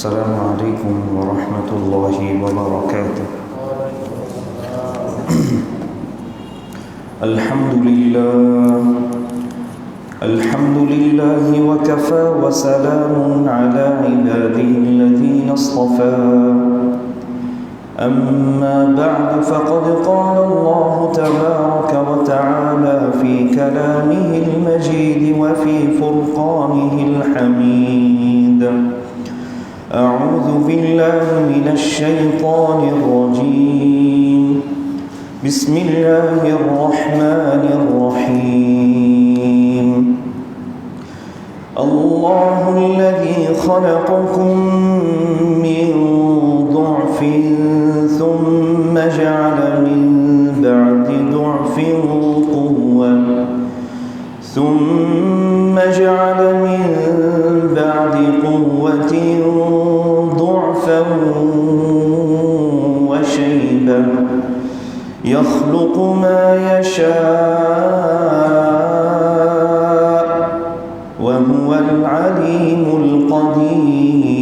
السلام عليكم ورحمة الله وبركاته. الحمد لله وكفى وسلام على عباده الذين اصطفى. أما بعد فقد قال الله تبارك وتعالى في كلامه المجيد وفي فرقانه الحميد: أعوذ بالله من الشيطان الرجيم. بسم الله الرحمن الرحيم. الله الذي خلقكم من ضعف ثم جعل من بعد ضعف قوة ثم جعل من بعد قوة ضعفا وشيبا يخلق ما يشاء وهو العليم القدير.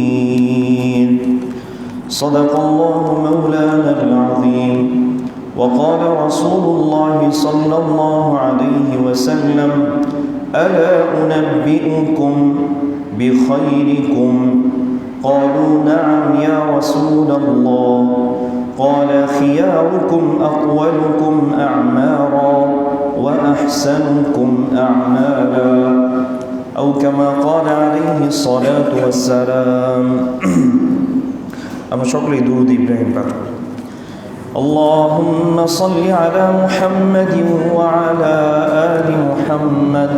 صدق الله مولانا العظيم. وقال رسول الله صلى الله عليه وسلم: ألا أنبئكم بخيركم؟ قالوا: نعم يا رسول الله. قال: خياركم أطولكم أعمارا وأحسنكم أعمالا، أو كما قال عليه الصلاة والسلام. أما شكرا درود إبراهيم بكر. اللهم صل على محمد وعلى آل محمد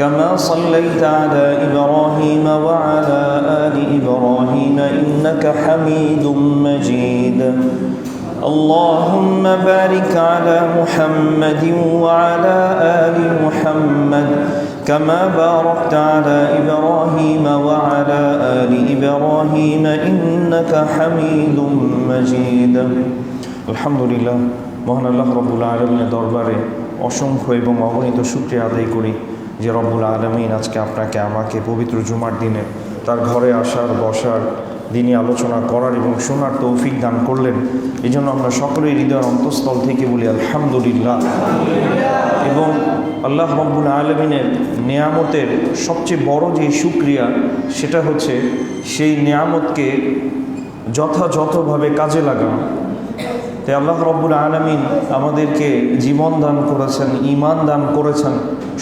كما صليت على إبراهيم وعلى آل إبراهيم إنك حميد مجيد. اللهم بارك على محمد وعلى آل محمد كما باركت على إبراهيم وعلى آل إبراهيم إنك حميد مجيد. আলহামদুলিল্লাহ, মহান আল্লাহ রব্বুল আলমিনের দরবারে অসংখ্য এবং অগণিত শুকরিয়া আদায় করি যে রব্বুল আলমিন আজকে আপনাকে আমাকে পবিত্র জুমার দিনে তার ঘরে আসার, বসার, দিনই আলোচনা করার এবং শোনার তৌফিক দান করলেন। এই জন্য আমরা সকলেই হৃদয়ের অন্তঃস্থল থেকে বলি আলহামদুলিল্লাহ। এবং আল্লাহ রব্বুল আলমিনের নেয়ামতের সবচেয়ে বড় যে শুকরিয়া, সেটা হচ্ছে সেই নেয়ামতকে যথাযথভাবে কাজে লাগানো। তাই আল্লাহ রব্বুল আলামিন আমাদেরকে জীবন দান করেছেন, ঈমান দান করেছেন,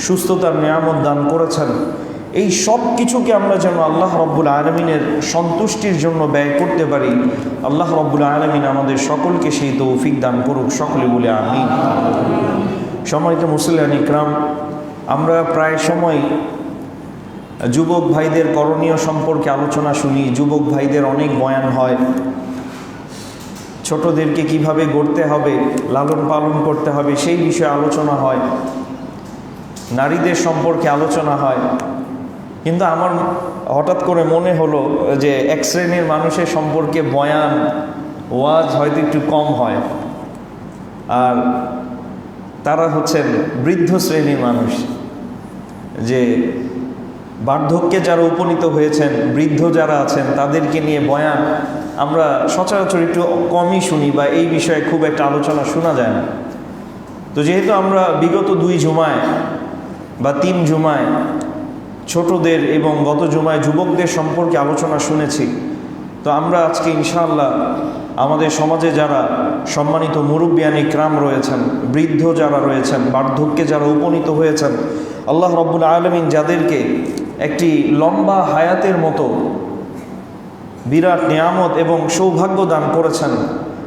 সুস্থতার নিয়ামত দান করেছেন। এই সব কিছুকে আমরা যেন আল্লাহ রব্বুল আলামিনের সন্তুষ্টির জন্য ব্যয় করতে পারি, আল্লাহ রব্বুল আলামিন আমাদের সকলকে সেই তৌফিক দান করুক। সকলে বলে আমিন। সম্মানিত মুসলিম ইকরাম, আমরা প্রায় সময় যুবক ভাইদের করণীয় সম্পর্কে আলোচনা শুনি। যুবক ভাইদের অনেক বয়ান হয়, ছোটদেরকে কিভাবে গড়তে হবে, লালন পালন করতে হবে সেই বিষয়ে আলোচনা হয়, নারীদের সম্পর্কে আলোচনা হয়। কিন্তু আমার হঠাৎ করে মনে হলো যে এক শ্রেণীর মানুষের সম্পর্কে বয়ান, ওয়াজ হয়তো একটু কম হয়, আর তারা হচ্ছেন বৃদ্ধ শ্রেণীর মানুষ। যে বার্ধক্যে যারা উপনীত হয়েছেন, বৃদ্ধ যারা আছেন, তাদেরকে নিয়ে বয়ান আমরা সচরাচর একটু কমই শুনি, বা এই বিষয়ে খুব একটা আলোচনা শোনা যায় না। তো যেহেতু আমরা বিগত 2 জুমায় বা 3 জুমায় ছোটদের এবং গত জুমায় যুবকদের সম্পর্কে আলোচনা শুনেছি, তো আমরা আজকে ইনশাআল্লাহ আমাদের সমাজে যারা সম্মানিত মুরব্বিয়ান ইকরাম রয়েছেন, বৃদ্ধ যারা রয়েছেন, বার্ধক্যে যারা উপনীত হয়েছেন, আল্লাহ রব্বুল আলামিন যাদেরকে একটি লম্বা হায়াতের মতো বিরাট নিয়ামত এবং সৌভাগ্য দান করেছেন,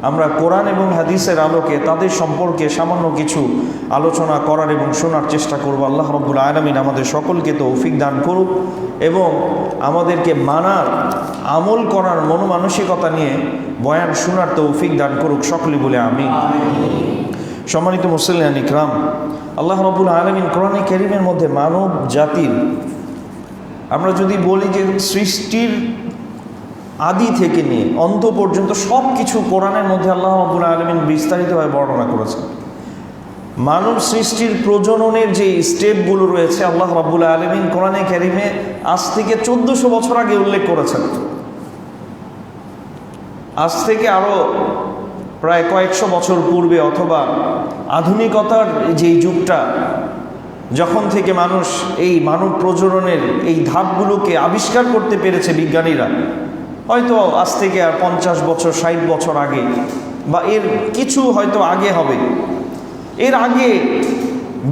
আমরা কোরআন এবং হাদিসের আলোকে তাদের সম্পর্কে সামান্য কিছু আলোচনা করার এবং শোনার চেষ্টা করব। আল্লাহ রব্বুল আলামিন আমাদের সকলকে তৌফিক দান করুক এবং আমাদেরকে মানার, আমল করার মনোমানসিকতা নিয়ে বয়ান শোনার তৌফিক দান করুক। সকলে বলে আমিন। সম্মানিত মুসলিম ইকরাম, আল্লাহ রব্বুল আলামিন কোরআনে কারীমের মধ্যে মানব জাতির, আমরা যদি বলি যে সৃষ্টির আদি থেকে নিয়ে অন্ত পর্যন্ত সব কিছু কোরআনের মধ্যে আল্লাহ রাব্বুল আলামিন বিস্তারিতভাবে বর্ণনা করেছেন। মানব সৃষ্টির প্রজননের যে স্টেপগুলো রয়েছে আল্লাহ রাব্বুল আলামিন কোরআনে কারীমে আজ থেকে 1400 বছর আগে উল্লেখ করেছেন। আজ থেকে আরও প্রায় কয়েকশো বছর পূর্বে অথবা আধুনিকতার যেই যুগটা, যখন থেকে মানুষ এই মানব প্রজননের এই ধাপগুলোকে আবিষ্কার করতে পেরেছে বিজ্ঞানীরা, হয়তো আজ থেকে আর 50 বছর 60 বছর আগে বা এর কিছু হয়তো আগে হবে, এর আগে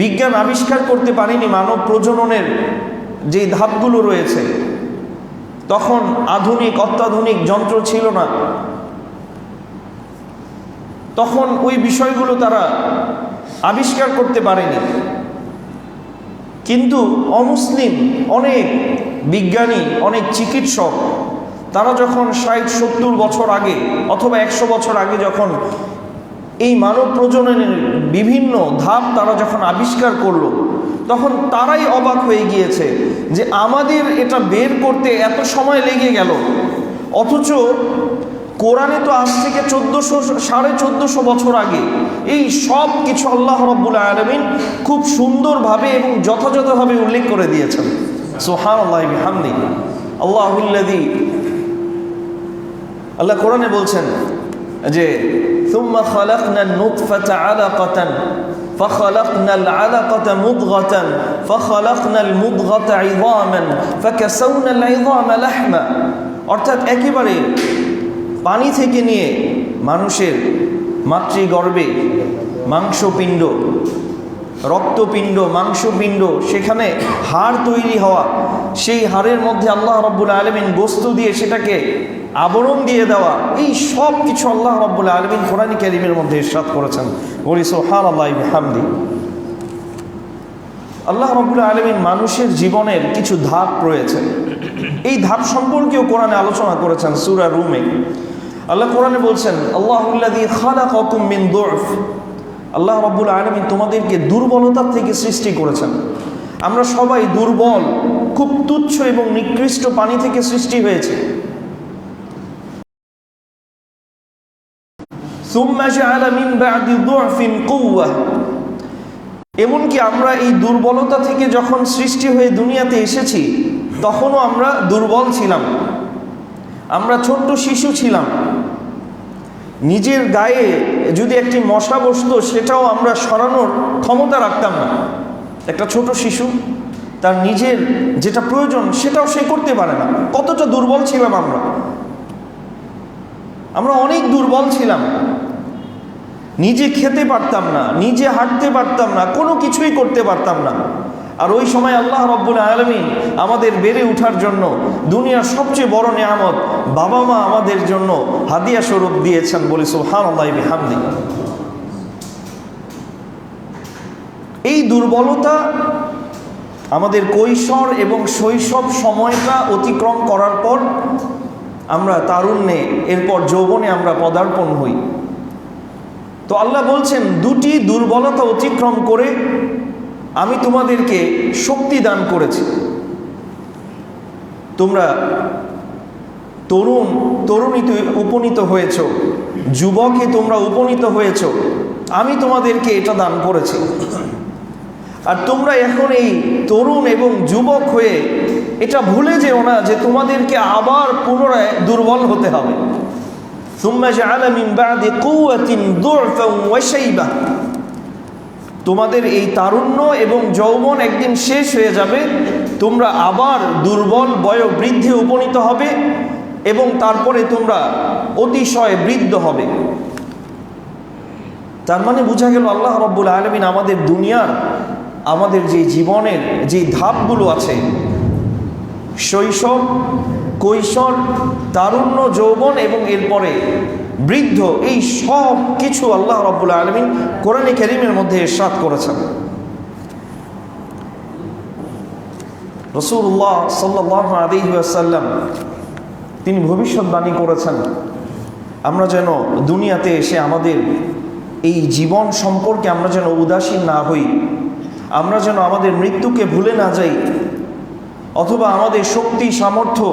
বিজ্ঞান আবিষ্কার করতে পারেনি মানব প্রজননের যে ধাপগুলো রয়েছে। তখন আধুনিক অত্যাধুনিক যন্ত্র ছিল না, তখন ওই বিষয়গুলো তারা আবিষ্কার করতে পারেনি। কিন্তু অমুসলিম অনেক বিজ্ঞানী, অনেক চিকিৎসক, তারা যখন 60-70 বছর আগে অথবা 100 বছর আগে যখন এই মানব প্রজননের বিভিন্ন ধাপ তারা যখন আবিষ্কার করলো, তখন তারাই অবাক হয়ে গিয়েছে যে আমাদের এটা বের করতে এত সময় লেগে গেল, অথচ কোরআনে তো আজ থেকে 1400-1450 বছর আগে এই সব কিছু আল্লাহ রাব্বুল আলামিন খুব সুন্দরভাবে এবং যথাযথভাবে উল্লেখ করে দিয়েছেন। সুবহানাল্লাহি বিহামদিহি। আল্লাহুল্লাযী, আল্লাহ কোরআনে বলছেন যে সুম্মা খালাকনান নুতফাতা আলাকাতান ফাখালাকনাল আলাকাতা মুদগাতান ফাখালাকনাল মুদগাতা ইযামান ফাকাসাওনাল ইযামা লাহমা। অর্থাৎ একেবারে পানি থেকে নিয়ে মানুষের মাতৃগর্ভে মাংসপিণ্ড, রক্তপিণ্ড, মাংসপিণ্ড, সেখানে হাড় তৈরি হওয়া, সেই হাড়ের মধ্যে আল্লাহ রাব্বুল আলামিন বস্তু দিয়ে সেটাকে আবরণ দিয়ে দেওয়া, এই সব কিছু আল্লাহ রাব্বুল আলামিন কোরআন কারীমের মধ্যে ইরশাদ করেছেন। বলি সুবহানাল্লাহি বিহামদিহি। আল্লাহ রাব্বুল আলামিন মানুষের জীবনের কিছু ধাপ রয়েছে, এই ধাপ সম্পর্কেও কোরআনে আলোচনা করেছেন। সূরা রুমে আল্লাহ কোরআনে বলছেন আল্লাহুল্লাযী খালাকাকুম মিন দু'ফ। আল্লাহ রাব্বুল আলামিন তোমাদেরকে দুর্বলতার থেকে সৃষ্টি করেছেন। আমরা সবাই দুর্বল, খুব তুচ্ছ এবং নিকৃষ্ট পানি থেকে সৃষ্টি হয়েছে। সুম্মা জাআলা মিন বা'দি দু'ফিন কুওয়া। এমনকি আমরা এই দুর্বলতা থেকে যখন সৃষ্টি হয়ে দুনিয়াতে এসেছি, তখনও আমরা দুর্বল ছিলাম, আমরা ছোট্ট শিশু ছিলাম। নিজের গায়ে যদি একটি মশা বসতো, সেটাও আমরা সরানোর ক্ষমতা রাখতাম না। একটা ছোট শিশু তার নিজের যেটা প্রয়োজন সেটাও সে করতে পারে না। কতটা দুর্বল ছিলাম আমরা অনেক দুর্বল ছিলাম। নিজে খেতে পারতাম না, নিজে হাঁটতে পারতাম না, কোনো কিছুই করতে পারতাম না। আর ওই সময় আল্লাহ রাব্বুল আলামিন আমাদের বেড়ে ওঠার জন্য দুনিয়ার সবচেয়ে বড় নিয়ামত বাবা মা আমাদের জন্য হাদিয়া স্বরূপ দিয়েছেন। বলি সুবহানাল্লাহি বিহামদিহি। এই দুর্বলতা আমাদের কৈশোর এবং শৈশব সময়টা অতিক্রম করার পর আমরা তারুণ্যে, এরপর যৌবনে আমরা পদার্পণ হই। তো আল্লাহ বলছেন দুটি দুর্বলতা অতিক্রম করে আমি তোমাদেরকে শক্তি দান করেছি। তোমরা তরুণীতে উপনীত হয়েছ, যুবকে তোমরা উপনীত হয়েছ, আমি তোমাদেরকে এটা দান করেছি। আর তোমরা এখন এই তরুণ এবং যুবক হয়ে এটা ভুলে যেও না যে তোমাদেরকে আবার পুনরায় দুর্বল হতে হবে। সুম্মা জাআলা মিন বা'দি কুওয়াতিন দু'ফান ওয়া শাইবা। তোমাদের এই তারুণ্য এবং যৌবন একদিন শেষ হয়ে যাবে, তোমরা আবার দুর্বল বয়োবৃদ্ধি উপনীত হবে এবং তারপরে তোমরা অতিশয় বৃদ্ধ হবে। তার মানে বোঝা গেল আল্লাহ রাব্বুল আলামিন আমাদের দুনিয়ার, আমাদের যে জীবনের যে ধাপগুলো আছে, শৈশব, কৈশোর, তারুণ্য, যৌবন এবং এরপরে বৃদ্ধ, এই সব কিছু আল্লাহ রাব্বুল আলামিন কোরআনে কারীমের মধ্যে ইরশাদ করেছেন। রাসূলুল্লাহ সাল্লাল্লাহু আলাইহি ওয়াসাল্লাম তিনি ভবিষ্যৎবাণী করেছেন আমরা যেন দুনিয়াতে এসে আমাদের এই জীবন সম্পর্কে আমরা যেন উদাসীন না হই, আমরা যেন আমাদের মৃত্যুকে ভুলে না যাই, অথবা আমাদের শক্তি সামর্থ্য,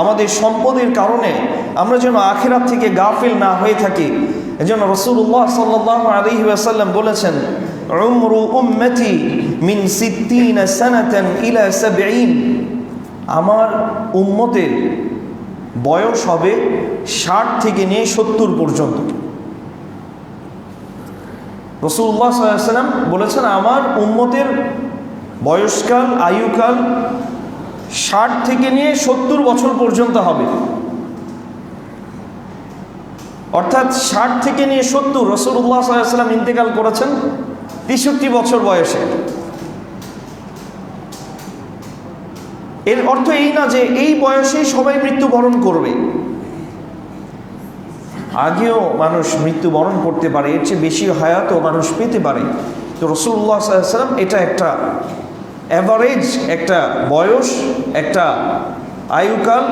আমাদের সম্পদের কারণে আমরা যেন আখিরাত থেকে গাফিল না হয়ে থাকি। এজন্য রাসূলুল্লাহ সাল্লাল্লাহু আলাইহি ওয়াসাল্লাম বলেছেন উমরু উম্মতি মিন 60 সানাতান ইলা 70। আমার উম্মতের বয়স হবে 60 থেকে নিয়ে 70 পর্যন্ত। রাসূলুল্লাহ সাল্লাল্লাহু আলাইহি ওয়াসাল্লাম বলেছেন, আমার উম্মতের বয়সকাল, আয়ুকাল 60 থেকে নিয়ে 70 বছর পর্যন্ত হবে। অর্থাৎ 60 থেকে নিয়ে 70, রাসূলুল্লাহ সাল্লাল্লাহু আলাইহি ওয়াসাল্লাম ইন্তেকাল করেছেন 63 বছর বয়সে। এর অর্থ এই না যে এই বয়সেই সবাই মৃত্যুবরণ করবে, আগেও মানুষ মৃত্যুবরণ করতে পারে, এর চেয়ে বেশি হায়াতও মানুষ পেতে পারে। তো রাসূলুল্লাহ সাল্লাল্লাহু আলাইহি ওয়াসাল্লাম এটা একটা অ্যাভারেজ একটা বয়স, একটা আয়ুকাল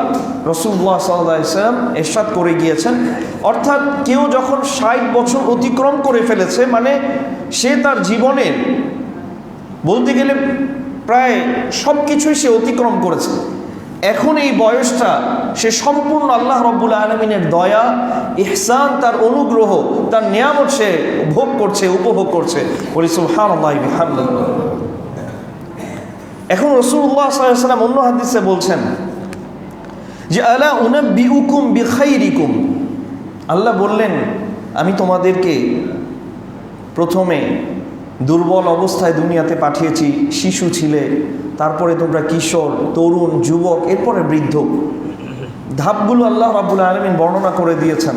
রাসূলুল্লাহ সাল্লাল্লাহু আলাইহি ওয়াসাল্লাম ইরশাদ করে গিয়েছেন। অর্থাৎ কেউ যখন 60 বছর অতিক্রম করে ফেলেছে, মানে সে তার জীবনের বলতে গেলে প্রায় সব কিছুই সে অতিক্রম করেছে, এখন এই বয়সটা সে সম্পূর্ণ আল্লাহ রাব্বুল আলামিনের দয়া, ইহসান, তার অনুগ্রহ, তার নিয়ামত সে ভোগ করছে, উপভোগ করছে। বলি সুবহানাল্লাহি ওয়া বিহামদিহি। এখন রাসূলুল্লাহ সাল্লাল্লাহু আলাইহি ওয়াসাল্লাম অন্য হাদিসে বলছেন যে আলা উনাব্বিউকুম বিখাইরিকুম, আল্লাহ বললেন আমি তোমাদেরকে প্রথমে দুর্বল অবস্থায় দুনিয়াতে পাঠিয়েছি, শিশু ছিলে, তারপরে তোমরা কিশোর, তরুণ, যুবক, এরপরে বৃদ্ধ। ধাপগুলো আল্লাহ রাব্বুল আলামিন বর্ণনা করে দিয়েছেন।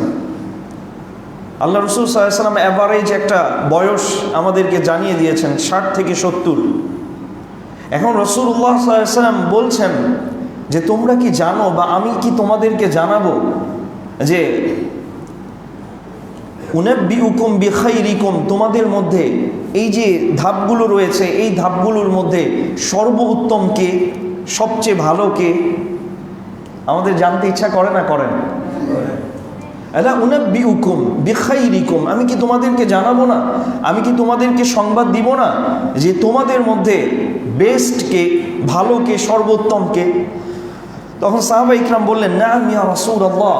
আল্লাহ রাসূল সাল্লাল্লাহু আলাইহি ওয়াসাল্লাম অ্যাভারেজ একটা বয়স আমাদেরকে জানিয়ে দিয়েছেন 60 থেকে 70। এখন রাসূলুল্লাহ সাল্লাল্লাহু আলাইহি ওয়াসাল্লাম বলছেন যে তোমরা কি জানো বা আমি কি তোমাদেরকে জানাবো যে উনাব্বিউকুম বিখাইরিকুম, তোমাদের মধ্যে এই যে ধাপগুলো রয়েছে, এই ধাপগুলোর মধ্যে সর্বোত্তম কে, সবচেয়ে ভালো কে? আমাদের জানতে ইচ্ছা করে না? করেন? আলা উনাব্বিউকুম বিখাইরিকুম, আমি কি তোমাদেরকে জানাবো না, আমি কি তোমাদেরকে সংবাদ দিব না যে তোমাদের মধ্যে বেস্ট কে, ভালো কে, সর্বোত্তম কে? তখন সাহাবা ইকরাম বললেন, নাম ইয়া রাসূলুল্লাহ,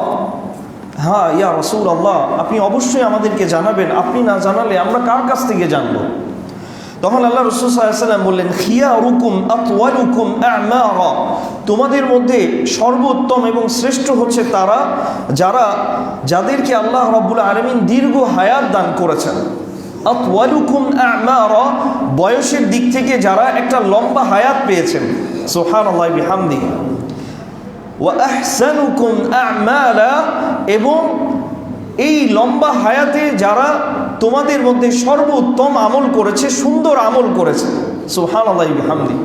হ্যাঁ ইয়া রাসূলুল্লাহ, আপনি অবশ্যই আমাদেরকে জানাবেন, আপনি না জানালে আমরা কার কাছ থেকে জানবো? তখন আল্লাহ রাসূল সাল্লাল্লাহু আলাইহি ওয়াসাল্লাম বললেন, খিয়ারুকুম আতওয়ালুকুম আ'মারা, তোমাদের মধ্যে সর্বোত্তম এবং শ্রেষ্ঠ হচ্ছে তারা যাদেরকে আল্লাহ রাব্বুল আলামিন দীর্ঘ হায়াত দান করেছেন। আতওয়ালুকুম আ'মারা, বয়সের দিক থেকে যারা একটা লম্বা হায়াত পেয়েছেন। সুবহানাল্লাহি বিহামদিহি। ওয়া আহসানুকুম আ'মালা, এবং এই লম্বা হায়াতে যারা তোমাদের মধ্যে সর্বোত্তম আমল করেছে, সুন্দর আমল করেছে। সুবহানাল্লাহি বিহামদিহি।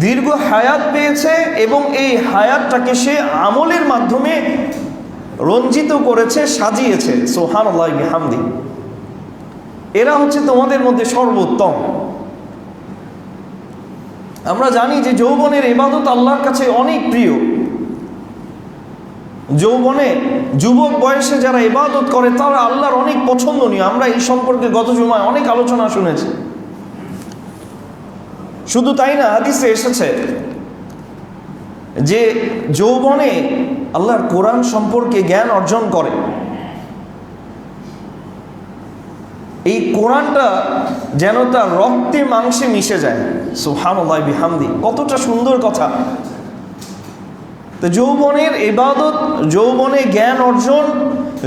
দীর্ঘ হায়াত পেয়েছে এবং এই হায়াতটাকে সে আমলের মাধ্যমে রঞ্জিত করেছে, সাজিয়েছে। সুবহানাল্লাহি বিহামদিহি। এরা হচ্ছে তোমাদের মধ্যে সর্বোত্তম। আমরা জানি যে যৌবনের ইবাদত আল্লাহর কাছে অনেক প্রিয়। যৌবনে যুবক বয়সে যারা ইবাদত করে তারা আল্লাহর অনেক পছন্দনীয়। আমরা এই সম্পর্কে গত জুমায় অনেক আলোচনা শুনেছি। শুধু তাই না, হাদিসে এসেছে যে যৌবনে আল্লাহর কোরআন সম্পর্কে জ্ঞান অর্জন করে। এই কোরআনটা যেন তার রক্তে মাংসে মিশে যায়। সুবহানাল্লাহি বিহামদিহি। কতটা সুন্দর কথা। তো যৌবনের ইবাদত, যৌবনে জ্ঞান অর্জন,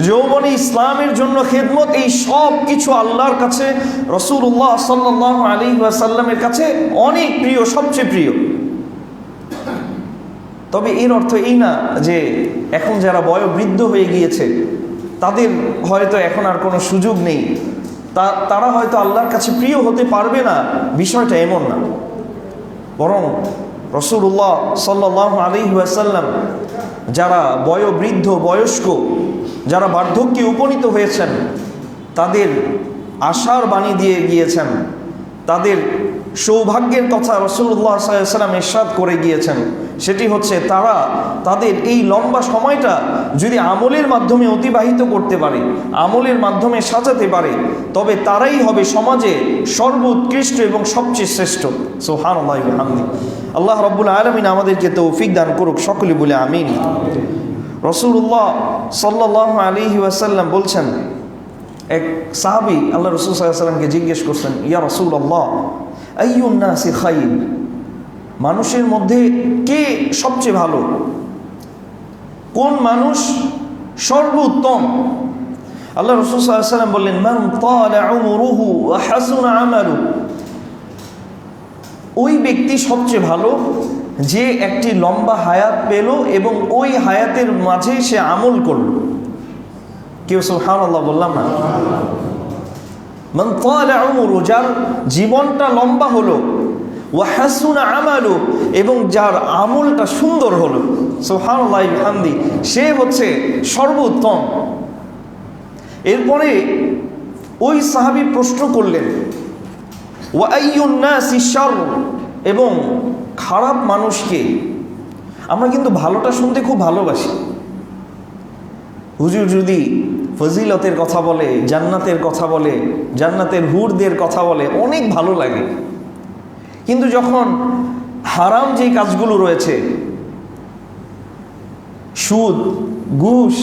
যৌবনে ইসলামের জন্য খেদমত, এই সব কিছু আল্লাহর কাছে, রাসূলুল্লাহ সাল্লাল্লাহু আলাইহি ওয়াসাল্লামের কাছে অনেক প্রিয়, সবচেয়ে প্রিয়। তবে এর অর্থ এই না যে এখন যারা বয়োবৃদ্ধ হয়ে গিয়েছে তাদের হয়তো এখন আর কোনো সুযোগ নেই, তারা হয়তো আল্লাহর কাছে প্রিয় হতে পারবে না, বিষয়টা এমন না। বরং রাসূলুল্লাহ সাল্লাল্লাহু আলাইহি ওয়াসাল্লাম যারা বয়োবৃদ্ধ, বয়স্ক, যারা বার্ধক্যে উপনীত হয়েছেন, তাদের আশার বাণী দিয়ে গিয়েছেন, তাদের সৌভাগ্যের কথা রাসূলুল্লাহ সাল্লাল্লাহু আলাইহি ওয়াসাল্লাম ইরশাদ করে গিয়েছেন। সেটি হচ্ছে তারা তাদের এই লম্বা সময়টা যদি আমলের মাধ্যমে অতিবাহিত করতে পারে, আমলের মাধ্যমে সাজাতে পারে, তবে তারাই হবে সমাজে সর্বোৎকৃষ্ট এবং সবচেয়ে শ্রেষ্ঠ। সুবহানাল্লাহি ওয়া বিহামদিহি। আল্লাহ রাব্বুল আলামিন আমাদেরকে তৌফিক দান করুক, সকলে বলে আমিন। রাসূলুল্লাহ সাল্লাল্লাহু আলাইহি ওয়াসাল্লাম বলছেন, এক সাহাবী আল্লাহ রাসূল সাল্লাল্লাহু আলাইহি ওয়াসাল্লামকে জিজ্ঞেস করছেন, ইয়া রাসূলুল্লাহ আইয়ুন নাসি খায়র, মানুষের মধ্যে কে সবচেয়ে ভালো? কোন মানুষ সর্বোত্তম? আল্লাহ রাসূল সাল্লাল্লাহু আলাইহি ওয়াসাল্লাম বললেন, মান তালা উমরুহু ওয়া হাসুনা আমালুহু, ওই ব্যক্তি সবচেয়ে ভালো যে একটি লম্বা হায়াত পেল এবং ওই হায়াতের মাঝে সে আমল করল। কেউ সুবহানাল্লাহ বললাম না? মান তালা উমরুহু, যার জীবনটা লম্বা হলো, ওয়া হাসুনা আমালু, এবং যার আমলটা সুন্দর হলো, সুবহানাল্লাহ বিহামদি, সে হচ্ছে সর্বোত্তম। এরপরে ওই সাহাবী প্রশ্ন করলেন, ওয়া আইয়ুন নাসি শার, এবং খারাপ মানুষকে। আমরা কিন্তু ভালোটা শুনতে খুব ভালোবাসি। হুজুর যদি ফজিলতের কথা বলে, জান্নাতের কথা বলে, জান্নাতের হুরদের কথা বলে, অনেক ভালো লাগে। কিন্তু যখন হারাম যে কাজগুলো রয়েছে, সুদ, ঘুষ,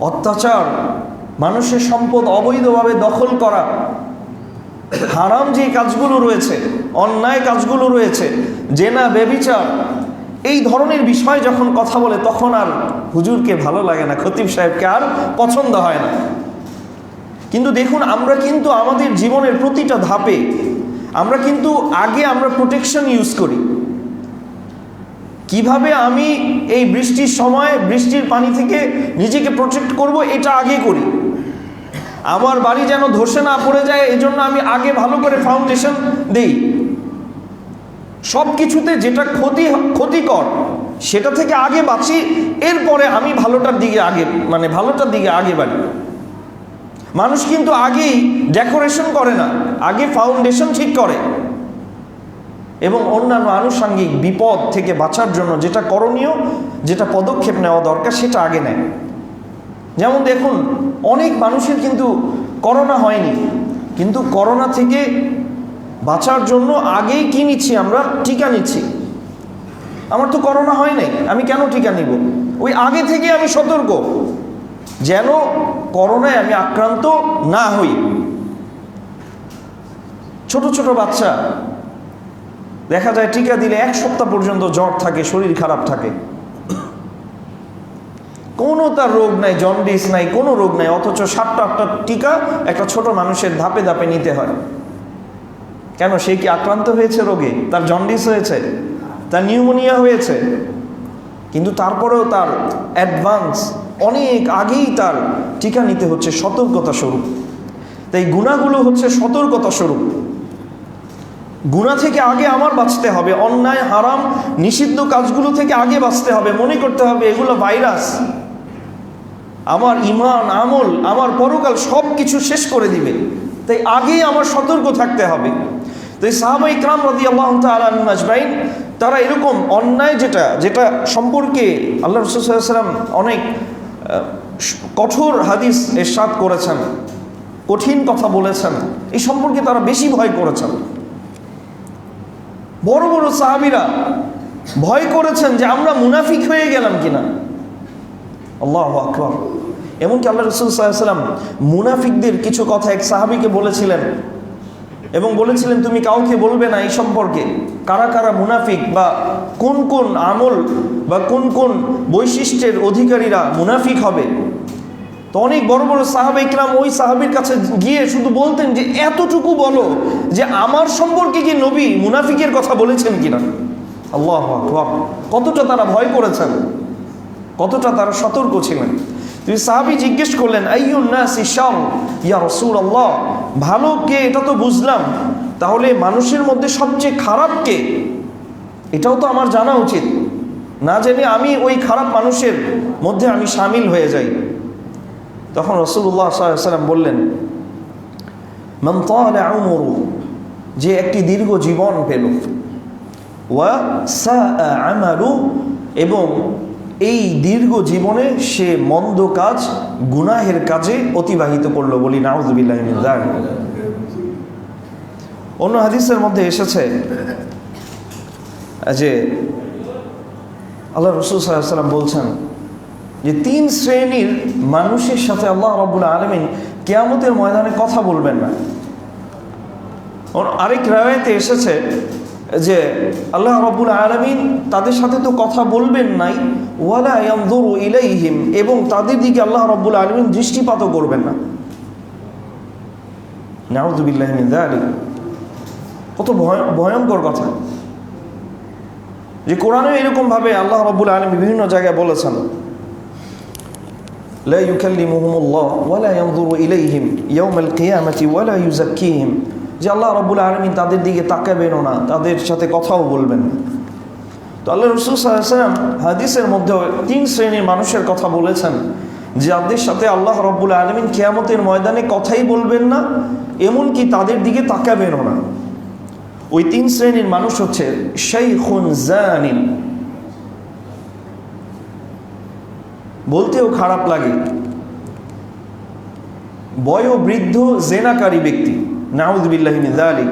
অত্যাচার, মানুষের সম্পদ অবৈধভাবে দখল করা, হারাম যে কাজগুলো রয়েছে, অন্যায় কাজগুলো রয়েছে, জেনা, ব্যভিচার, এই ধরনের বিষয় যখন কথা বলে, তখন আর হুজুরকে ভালো লাগে না, খতিব সাহেবকে আর পছন্দ হয় না। কিন্তু দেখুন, আমরা কিন্তু আমাদের জীবনের প্রতিটা ধাপে আমরা কিন্তু আমরা প্রোটেকশন ইউজ করি। কিভাবে আমি এই বৃষ্টির সময় বৃষ্টির পানি থেকে নিজেকে প্রোটেক্ট করব, এটা আগে করি। আমার বাড়ি যেন ধসে না পড়ে যায়, এই জন্য আমি আগে ভালো করে ফাউন্ডেশন দেই। সব কিছুতে যেটা ক্ষতিকর সেটা থেকে আগে বাঁচি, এরপরে আমি ভালোটার দিকে আগে বাড়ি। মানুষ কিন্তু আগেই ডেকোরেশন করে না, আগে ফাউন্ডেশন ঠিক করে এবং অন্যান্য আনুষঙ্গিক বিপদ থেকে বাঁচার জন্য যেটা করণীয়, যেটা পদক্ষেপ নেওয়া দরকার, সেটা আগে নেয়। যেমন দেখুন, অনেক মানুষের কিন্তু করোনা হয়নি, কিন্তু করোনা থেকে বাঁচার জন্য আগেই কি নিচ্ছি? আমরা টিকা নিচ্ছি। আমার তো করোনা হয় নাই, আমি কেন টিকা নিব? ওই আগে থেকে আমি সতর্ক, যেন করোনায় আমি আক্রান্ত না হই। ছোট ছোট বাচ্চা দেখা যায় টিকা দিলে 1 সপ্তাহ পর্যন্ত জ্বর থাকে, শরীর খারাপ থাকে, কোনো তার রোগ নাই, জন্ডিস নাই, কোনো রোগ নাই, অথচ 7টা টিকা একটা ছোট মানুষের ধাপে ধাপে নিতে হয়। কেন? সে কি আক্রান্ত হয়েছে রোগে? তার জন্ডিস হয়েছে, তার নিউমোনিয়া হয়েছে, কিন্তু তারপরেও তার অ্যাডভান্স অনেক আগেই তার টিকা নিতে হচ্ছে, সতর্কতা স্বরূপ। তাই গুনাহগুলো হচ্ছে সতর্কতা স্বরূপ। গুনাহ থেকে আগে আমার বাঁচতে হবে, অন্যায়, হারাম, নিষিদ্ধ কাজগুলো থেকে আগে বাঁচতে হবে। মনে করতে হবে এগুলো ভাইরাস, আমার ইমান, আমল, আমার পরকাল সব কিছু শেষ করে দিবে। তাই আগেই আমার সতর্ক থাকতে হবে। তাই সাহাবায়ে ইকরাম রাদিয়াল্লাহু তাআলা আনহুম আজমাইন, তারা এরকম অন্যায় যেটা সম্পর্কে আল্লাহ রাসূল সাল্লাল্লাহু আলাইহি ওয়াসাল্লাম অনেক কঠোর হাদিস ইরশাদ করেছেন, কঠিন কথা বলেছেন, এই সম্পর্কে তারা বেশি ভয় করেছেন। বড় বড় সাহাবীরা ভয় করেছেন যে আমরা মুনাফিক হয়ে গেলাম কিনা। আল্লাহু আকবার। এমনকি আল্লাহ রাসূল সাল্লাল্লাহু আলাইহি ওয়াসাল্লাম মুনাফিকদের কিছু কথা এক সাহাবীকে বলেছিলেন এবং বলেছিলেন, তুমি কাউকে বলবে না এই সম্পর্কে, কারা কারা মুনাফিক বা কোন কোন আমল বা কোন কোন বৈশিষ্ট্যের অধিকারীরা মুনাফিক হবে। তো অনেক বড় বড় সাহাবা ইকরাম ওই সাহাবীর কাছে গিয়ে শুধু বলতেন যে এতটুকু বলো যে আমার সম্পর্কে কি নবী মুনাফিকের কথা বলেছেন কিনা। আল্লাহু আকবার। কতটা তারা ভয় করেছেন, কতটা তারা সতর্ক ছিলেন। তুই সাহাবী জিজ্ঞেস করলেন, আইয়ুন নাসি শার ইয়া রাসূলুল্লাহ, ভালো কে এটা তো বুঝলাম, তাহলে মানুষের মধ্যে সবচেয়ে খারাপ কে এটাও তো আমার জানা উচিত, না জেনে আমি ওই খারাপ মানুষের মধ্যে আমি শামিল হয়ে যাই। তখন রাসূলুল্লাহ সাল্লাল্লাহু আলাইহি ওয়াসাল্লাম বললেন, মান তালা উমরু, যে একটি দীর্ঘ জীবন পেল, ওয়া সাআ আমালু, এবং এই দীর্ঘ জীবনে সে মন্দ কাজ, গুনাহের কাজে অতিবাহিত করলো। বলি নাউযুবিল্লাহি মিন যালিক। অন্য হাদিসের মধ্যে এসেছে যে আল্লাহ রাসূল সাল্লাল্লাহু আলাইহি ওয়াসাল্লাম বলছেন যে 3 শ্রেণীর মানুষের সাথে আল্লাহ রাব্বুল আলামিন কিয়ামতের ময়দানে কথা বলবেন না। আরেক রাওয়ায়াতে এসেছে যে আল্লাহ রাব্বুল আলামিন তাদের সাথে তো কথা বলবেন নাই, ওয়ালা ইয়ানজুরু ইলাইহিম, এবং তাদের দিকে আল্লাহ রাব্বুল আলামিন দৃষ্টিপাতও করবেন না। নাউযু বিল্লাহি মিন যালিক। কত ভয়ঙ্কর কথা যে কোরআনে এরকম ভাবে আল্লাহ রাব্বুল আলামিন বিভিন্ন জায়গায় বলেছেন, লা ইউকাল্লিমুহুমুল্লাহ ওয়ালা ইয়ানজুরু ইলাইহিম ইয়াউমাল কিয়ামাতি ওয়ালা ইউযাক্কিহিম, যে আল্লাহ রাব্বুল আলামিন তাদের দিকে তাকাবেনও না, তাদের সাথে কথাও বলবেন না। তো আল্লাহ রাসূল সাল্লাল্লাহু আলাইহি ওয়াসাল্লাম হাদিসের মধ্যে 3 শ্রেণীর মানুষের কথা বলেছেন, যাদের সাথে আল্লাহ রাব্বুল আলামিন কিয়ামতের ময়দানে কথাই বলবেন না, এমনকি তাদের দিকে তাকাবেনও না। ওই 3 শ্রেণীর মানুষ হচ্ছে শাইখুন জানিন, বলতেও খারাপ লাগে, বয়োবৃদ্ধ জেনাকারী ব্যক্তি, নাউযু বিল্লাহি মিন যালিক।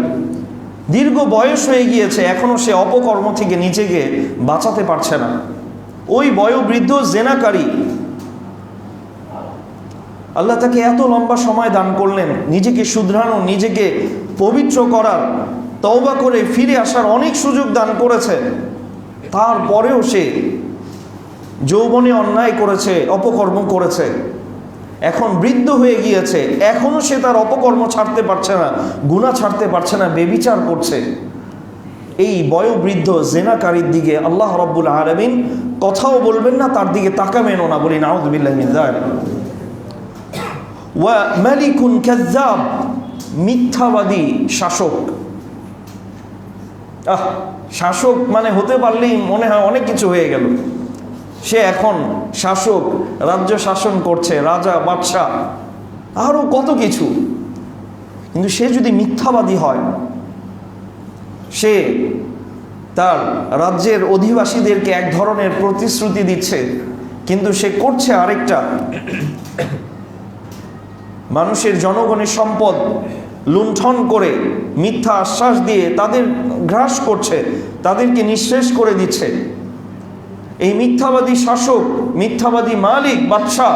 দীর্ঘ বয়স হয়ে গিয়েছে, এখনো সে অপকর্ম থেকে নিজেকে বাঁচাতে পারছে না। ওই বয়োবৃদ্ধ জেনাকারী, আল্লাহ তাকে এত লম্বা সময় দান করলেন নিজেকে শুধরানো, নিজেকে পবিত্র করার, তওবা করে ফিরে আসার অনেক সুযোগ দান করেছে, তারপরেও সে যৌবনে অন্যায় করেছে, অপকর্ম করেছে। এখন বৃদ্ধ হয়ে গিয়েছে, এখনো সে তার অপকর্ম ছাড়তে পারছে না, গুনাহ ছাড়তে পারছে না, বেবিচার করছে। এই বয়োবৃদ্ধ জেনাকারীর দিকে আল্লাহ রাব্বুল আলামিন কথাও বলবেন না, তার দিকে তাকাবেনও না, বলি নাউযু বিল্লাহি মিন যালিক। ওয়া মালিকুন কাযযাব, মিথ্যাবাদী শাসক। শাসক মানে হতে পারলেই মনে হয় অনেক কিছু হয়ে গেল। সে এখন শাসক, রাজ্য শাসন করছে, রাজা বাদশাহ, আরো কত কিছু। কিন্তু সে যদি মিথ্যাবাদী হয়, সে তার রাজ্যের অধিবাসীদেরকে এক ধরনের প্রতিশ্রুতি দিচ্ছে, কিন্তু সে করছে আরেকটা। মানুষের জনগণের সম্পদ লুণ্ঠন করে মিথ্যা আশ্বাস দিয়ে তাদের গ্রাস করছে, তাদেরকে নিঃশেষ করে দিচ্ছে। এই মিথ্যাবাদী শাসক, মিথ্যাবাদী মালিক, বাদশাহ,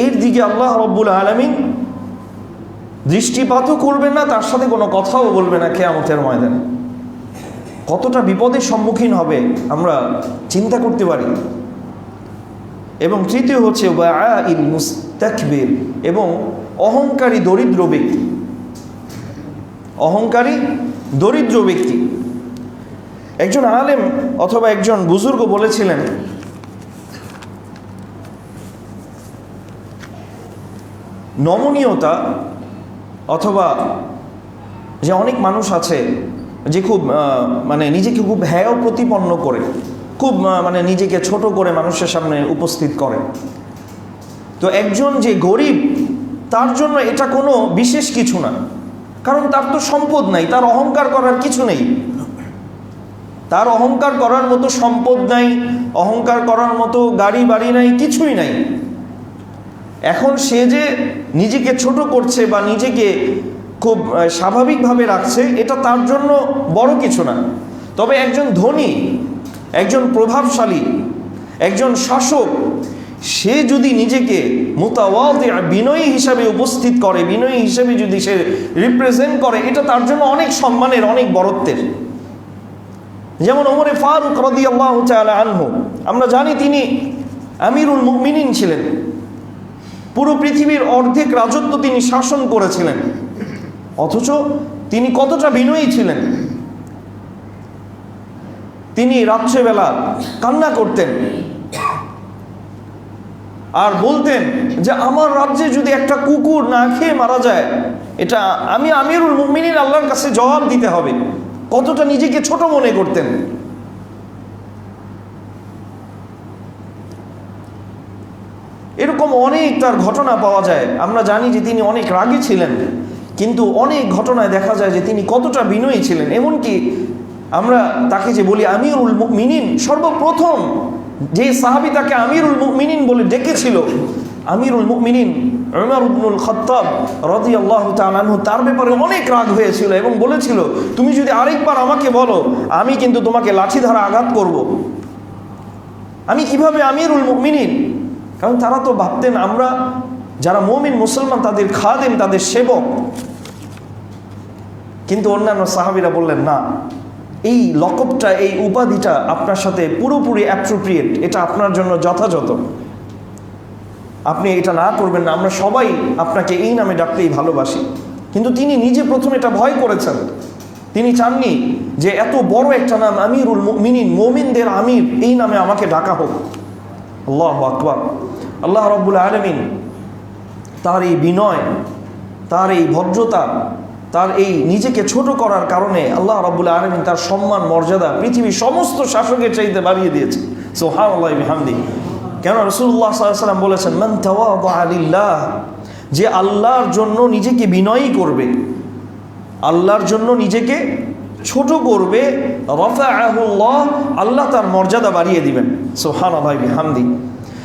এর দিকে আল্লাহ রাব্বুল আলামিন দৃষ্টিপাতও করবেন না, তার সাথে কোনো কথাও বলবে না কিয়ামতের ময়দানে। কতটা বিপদের সম্মুখীন হবে আমরা চিন্তা করতে পারি। এবং তৃতীয় হচ্ছে ওয়াইল মুস্তাকবির, এবং অহংকারী দরিদ্র ব্যক্তি। অহংকারী দরিদ্র ব্যক্তি। একজন আলেম অথবা একজন বুজুর্গ বলেছিলেন, নমনীয়তা, অথবা যে অনেক মানুষ আছে যে খুব মানে নিজেকে খুব হেয় প্রতিপন্ন করে, খুব মানে নিজেকে ছোট করে মানুষের সামনে উপস্থিত করে। তো একজন যে গরিব, তার জন্য এটা কোনো বিশেষ কিছু না, কারণ তার তো সম্পদ নাই, তার অহংকার করার কিছু নেই, তার অহংকার করার মতো সম্পদ নাই, অহংকার করার মতো গাড়ি বাড়ি নাই, কিছুই নাই। এখন সে যে নিজেকে ছোট করছে বা নিজেকে খুব স্বাভাবিকভাবে রাখছে, এটা তার জন্য বড় কিছু না। তবে একজন ধনী, একজন প্রভাবশালী, একজন শাসক, সে যদি নিজেকে মুতাওয়াদি বিনয়ী হিসাবে উপস্থিত করে, বিনয়ী হিসাবে যদি সে রিপ্রেজেন্ট করে, এটা তার জন্য অনেক সম্মানের, অনেক বড়ত্বের। যেমন ওমরে ফারুক রাদিয়াল্লাহু তাআলা আনহু, আমরা জানি তিনি আমিরুল মুমিনিন ছিলেন, পুরো পৃথিবীর অর্ধেক রাজত্ব তিনি শাসন করেছিলেন, অথচ তিনি কতটা বিনয়ী ছিলেন। তিনি রাত্রেবেলা কান্না করতেন আর বলতেন যে আমার রাজ্যে যদি একটা কুকুর না খেয়ে মারা যায়, এটা আমি আমিরুল মুমিনিন আল্লাহর কাছে জবাব দিতে হবে। কতটা নিজেকে ছোট মনে করতেন। এরকম অনেক তার ঘটনা পাওয়া যায়। আমরা জানি যে তিনি অনেক রাগী ছিলেন, কিন্তু অনেক ঘটনায় দেখা যায় যে তিনি কতটা বিনয়ী ছিলেন। এমনকি আমরা তাকে যে বলি আমিরুল মুমিনিন, সর্বপ্রথম যে সাহাবী তাকে আমিরুল মুমিনিন বলে ডেকেছিল, আমিরুল মুমিনিন উমর ইবনুল খাত্তাব রাদিয়াল্লাহু তাআলা আনহু, তার ব্যাপারে অনেক রাগ হয়েছিল এবং বলেছিল, তুমি যদি আরেকবার আমাকে বলো, আমি কিন্তু তোমাকে লাঠি দ্বারা আঘাত করব। আমি কিভাবে আমিরুল মুমিনিন? কারণ তারা তো ভাবতেন আমরা যারা মুমিন মুসলমান, তাদের খাদেম, তাদের সেবক। কিন্তু অন্যান্য সাহাবীরা বললেন, না, এই লকবটা, এই উপাধিটা আপনার সাথে পুরোপুরি অ্যাপ্রোপ্রিয়েট, এটা আপনার জন্য যথাযথ। আপনি এটা না করবেন না। আমরা সবাই আপনাকে এই নামে ডাকতেই ভালোবাসি, কিন্তু তিনি নিজে প্রথমে এটা ভয় করেছেন। তিনি চাননি যে এত বড় একটা নাম, আমিরুল মুমিনিন, মুমিনদের আমির, এই নামে আমাকে ডাকা হোক। আল্লাহু আকবার। আল্লাহ রাব্বুল আলামিন তার এই বিনয়, তার এই ভদ্রতা, তার এই নিজেকে ছোট করার কারণে আল্লাহ রাব্বুল আলামিন তার সম্মান মর্যাদা পৃথিবীর সমস্ত শাসকের চাইতে বাড়িয়ে দিয়েছে। সুবহানাল্লাহি বিহামদিহি। কেন রাসূলুল্লাহ সাল্লাল্লাহু আলাইহি ওয়াসাল্লাম বলেছেন, মান তাওয়াদা লিল্লাহ, যে আল্লাহর জন্য নিজেকে বিনয়ী করবে, আল্লাহর জন্য নিজেকে ছোট করবে, রাফাআহুল্লাহ, আল্লাহ তার মর্যাদা বাড়িয়ে দিবেন। সুবহানাল্লাহি বিহামদিহি।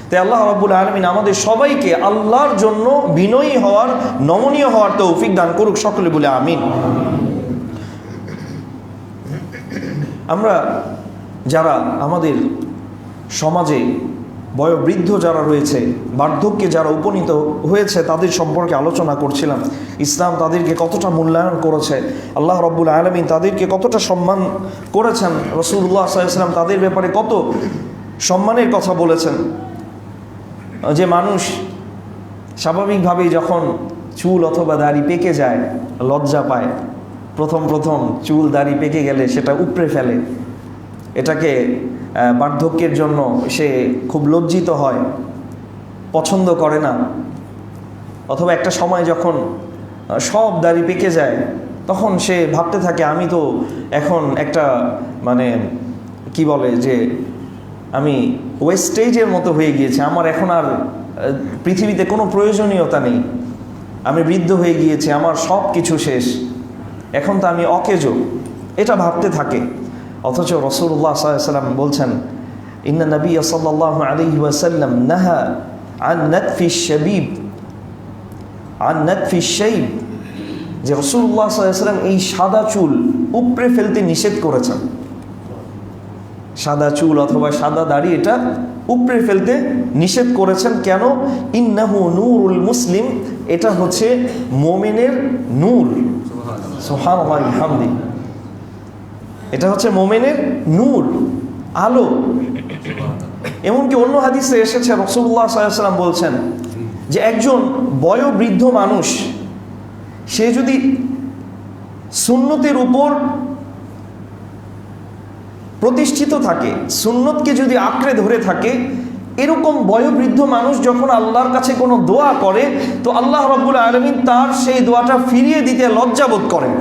তাই আল্লাহ রাব্বুল আলামিন আমাদের সবাইকে আল্লাহর জন্য বিনয়ী হওয়ার, নমনীয় হওয়ার তৌফিক দান করুক। সকলে বলে আমিন। আমরা যারা আমাদের সমাজে বয়োবৃদ্ধ যারা রয়েছে, বার্ধক্যে যারা উপনীত হয়েছে, তাদের সম্পর্কে আলোচনা করছিলাম। ইসলাম তাদেরকে কতটা মূল্যায়ন করেছে, আল্লাহ রাব্বুল আলামিন তাদেরকে কতটা সম্মান করেছেন, রাসূলুল্লাহ সাল্লাল্লাহু আলাইহি ওয়াসাল্লাম তাদের ব্যাপারে কত সম্মানের কথা বলেছেন। যে মানুষ স্বাভাবিকভাবেই যখন চুল অথবা দাড়ি পেকে যায় লজ্জা পায়, প্রথম চুল দাড়ি পেকে গেলে সেটা উপড়ে ফেলে, এটাকে বার্ধক্যের জন্য সে খুব লজ্জিত হয়, পছন্দ করে না। অথবা একটা সময় যখন সব দাড়ি পেকে যায় তখন সে ভাবতে থাকে, আমি তো এখন একটা মানে কি বলে যে আমি ওয়েস্টেজের মতো হয়ে গিয়েছি, আমার এখন আর পৃথিবীতে কোনো প্রয়োজনীয়তা নেই, আমি বৃদ্ধ হয়ে গিয়েছি, আমার সব কিছু শেষ, এখন তো আমি অকেজো, এটা ভাবতে থাকে। অথচ রাসূলুল্লাহ সাল্লাল্লাহু আলাইহি ওয়াসাল্লাম বলছেন, ইন্না নবিয়্য সাল্লাল্লাহু আলাইহি ওয়াসাল্লাম নাহা আন নাতফিশ শাবীব, আন নাতফিশ শাইব, যে রাসূলুল্লাহ সাল্লাল্লাহু আলাইহি ওয়াসাল্লাম এই সাদা চুল উপড়ে ফেলতে নিষেধ করেছেন। সাদা চুল অথবা সাদা দাড়ি এটা উপড়ে ফেলতে নিষেধ করেছেন। কেন? ইন্নাহু নূরুল মুসলিম, এটা হচ্ছে মুমিনের নূর। সুবহানাল্লাহি ওয়া বিহামদিহি। এটা হচ্ছে মুমিনের নূর, আলো। এমনকি অন্য হাদিসে এসেছে রাসূলুল্লাহ সাল্লাল্লাহু আলাইহি ওয়াসাল্লাম বলছেন যে একজন বয়োবৃদ্ধ মানুষ সে যদি সুন্নতের উপর প্রতিষ্ঠিত থাকে, সুন্নতকে যদি আঁকড়ে ধরে থাকে, এরকম বয়োবৃদ্ধ মানুষ যখন আল্লাহর কাছে কোনো দোয়া করে তো আল্লাহ রাব্বুল আলামিন তার সেই দোয়াটা ফিরিয়ে দিতে লজ্জাবোধ করেন।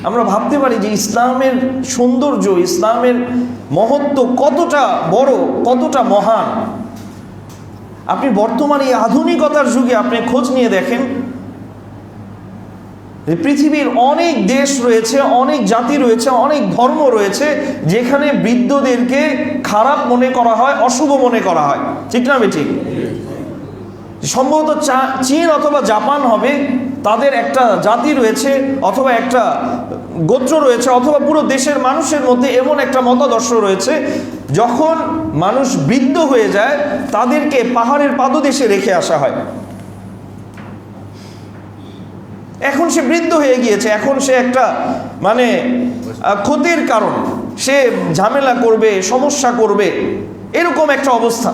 আমরা ভাবতে পারি যে ইসলামের সৌন্দর্য, ইসলামের মহত্ব কতটা বড়, কতটা মহান। আপনি বর্তমানে এই আধুনিকতার যুগে আপনি খোঁজ নিয়ে দেখেন, পৃথিবীর অনেক দেশ রয়েছে, অনেক জাতি রয়েছে, অনেক ধর্ম রয়েছে যেখানে বৃদ্ধদেরকে খারাপ মনে করা হয়, অশুভ মনে করা হয়। ঠিক না বেঠিক? সম্ভবত চীন অথবা জাপান হবে, তাদের একটা জাতি রয়েছে অথবা একটা গোত্র রয়েছে অথবা পুরো দেশের মানুষের মধ্যে এমন একটা মতাদর্শ রয়েছে, যখন মানুষ বৃদ্ধ হয়ে যায় তাদেরকে পাহাড়ের পাদদেশে রেখে আসা হয়। এখন সে বৃদ্ধ হয়ে গিয়েছে, এখন সে একটা মানে ক্ষতির কারণ, সে ঝামেলা করবে, সমস্যা করবে, এরকম একটা অবস্থা।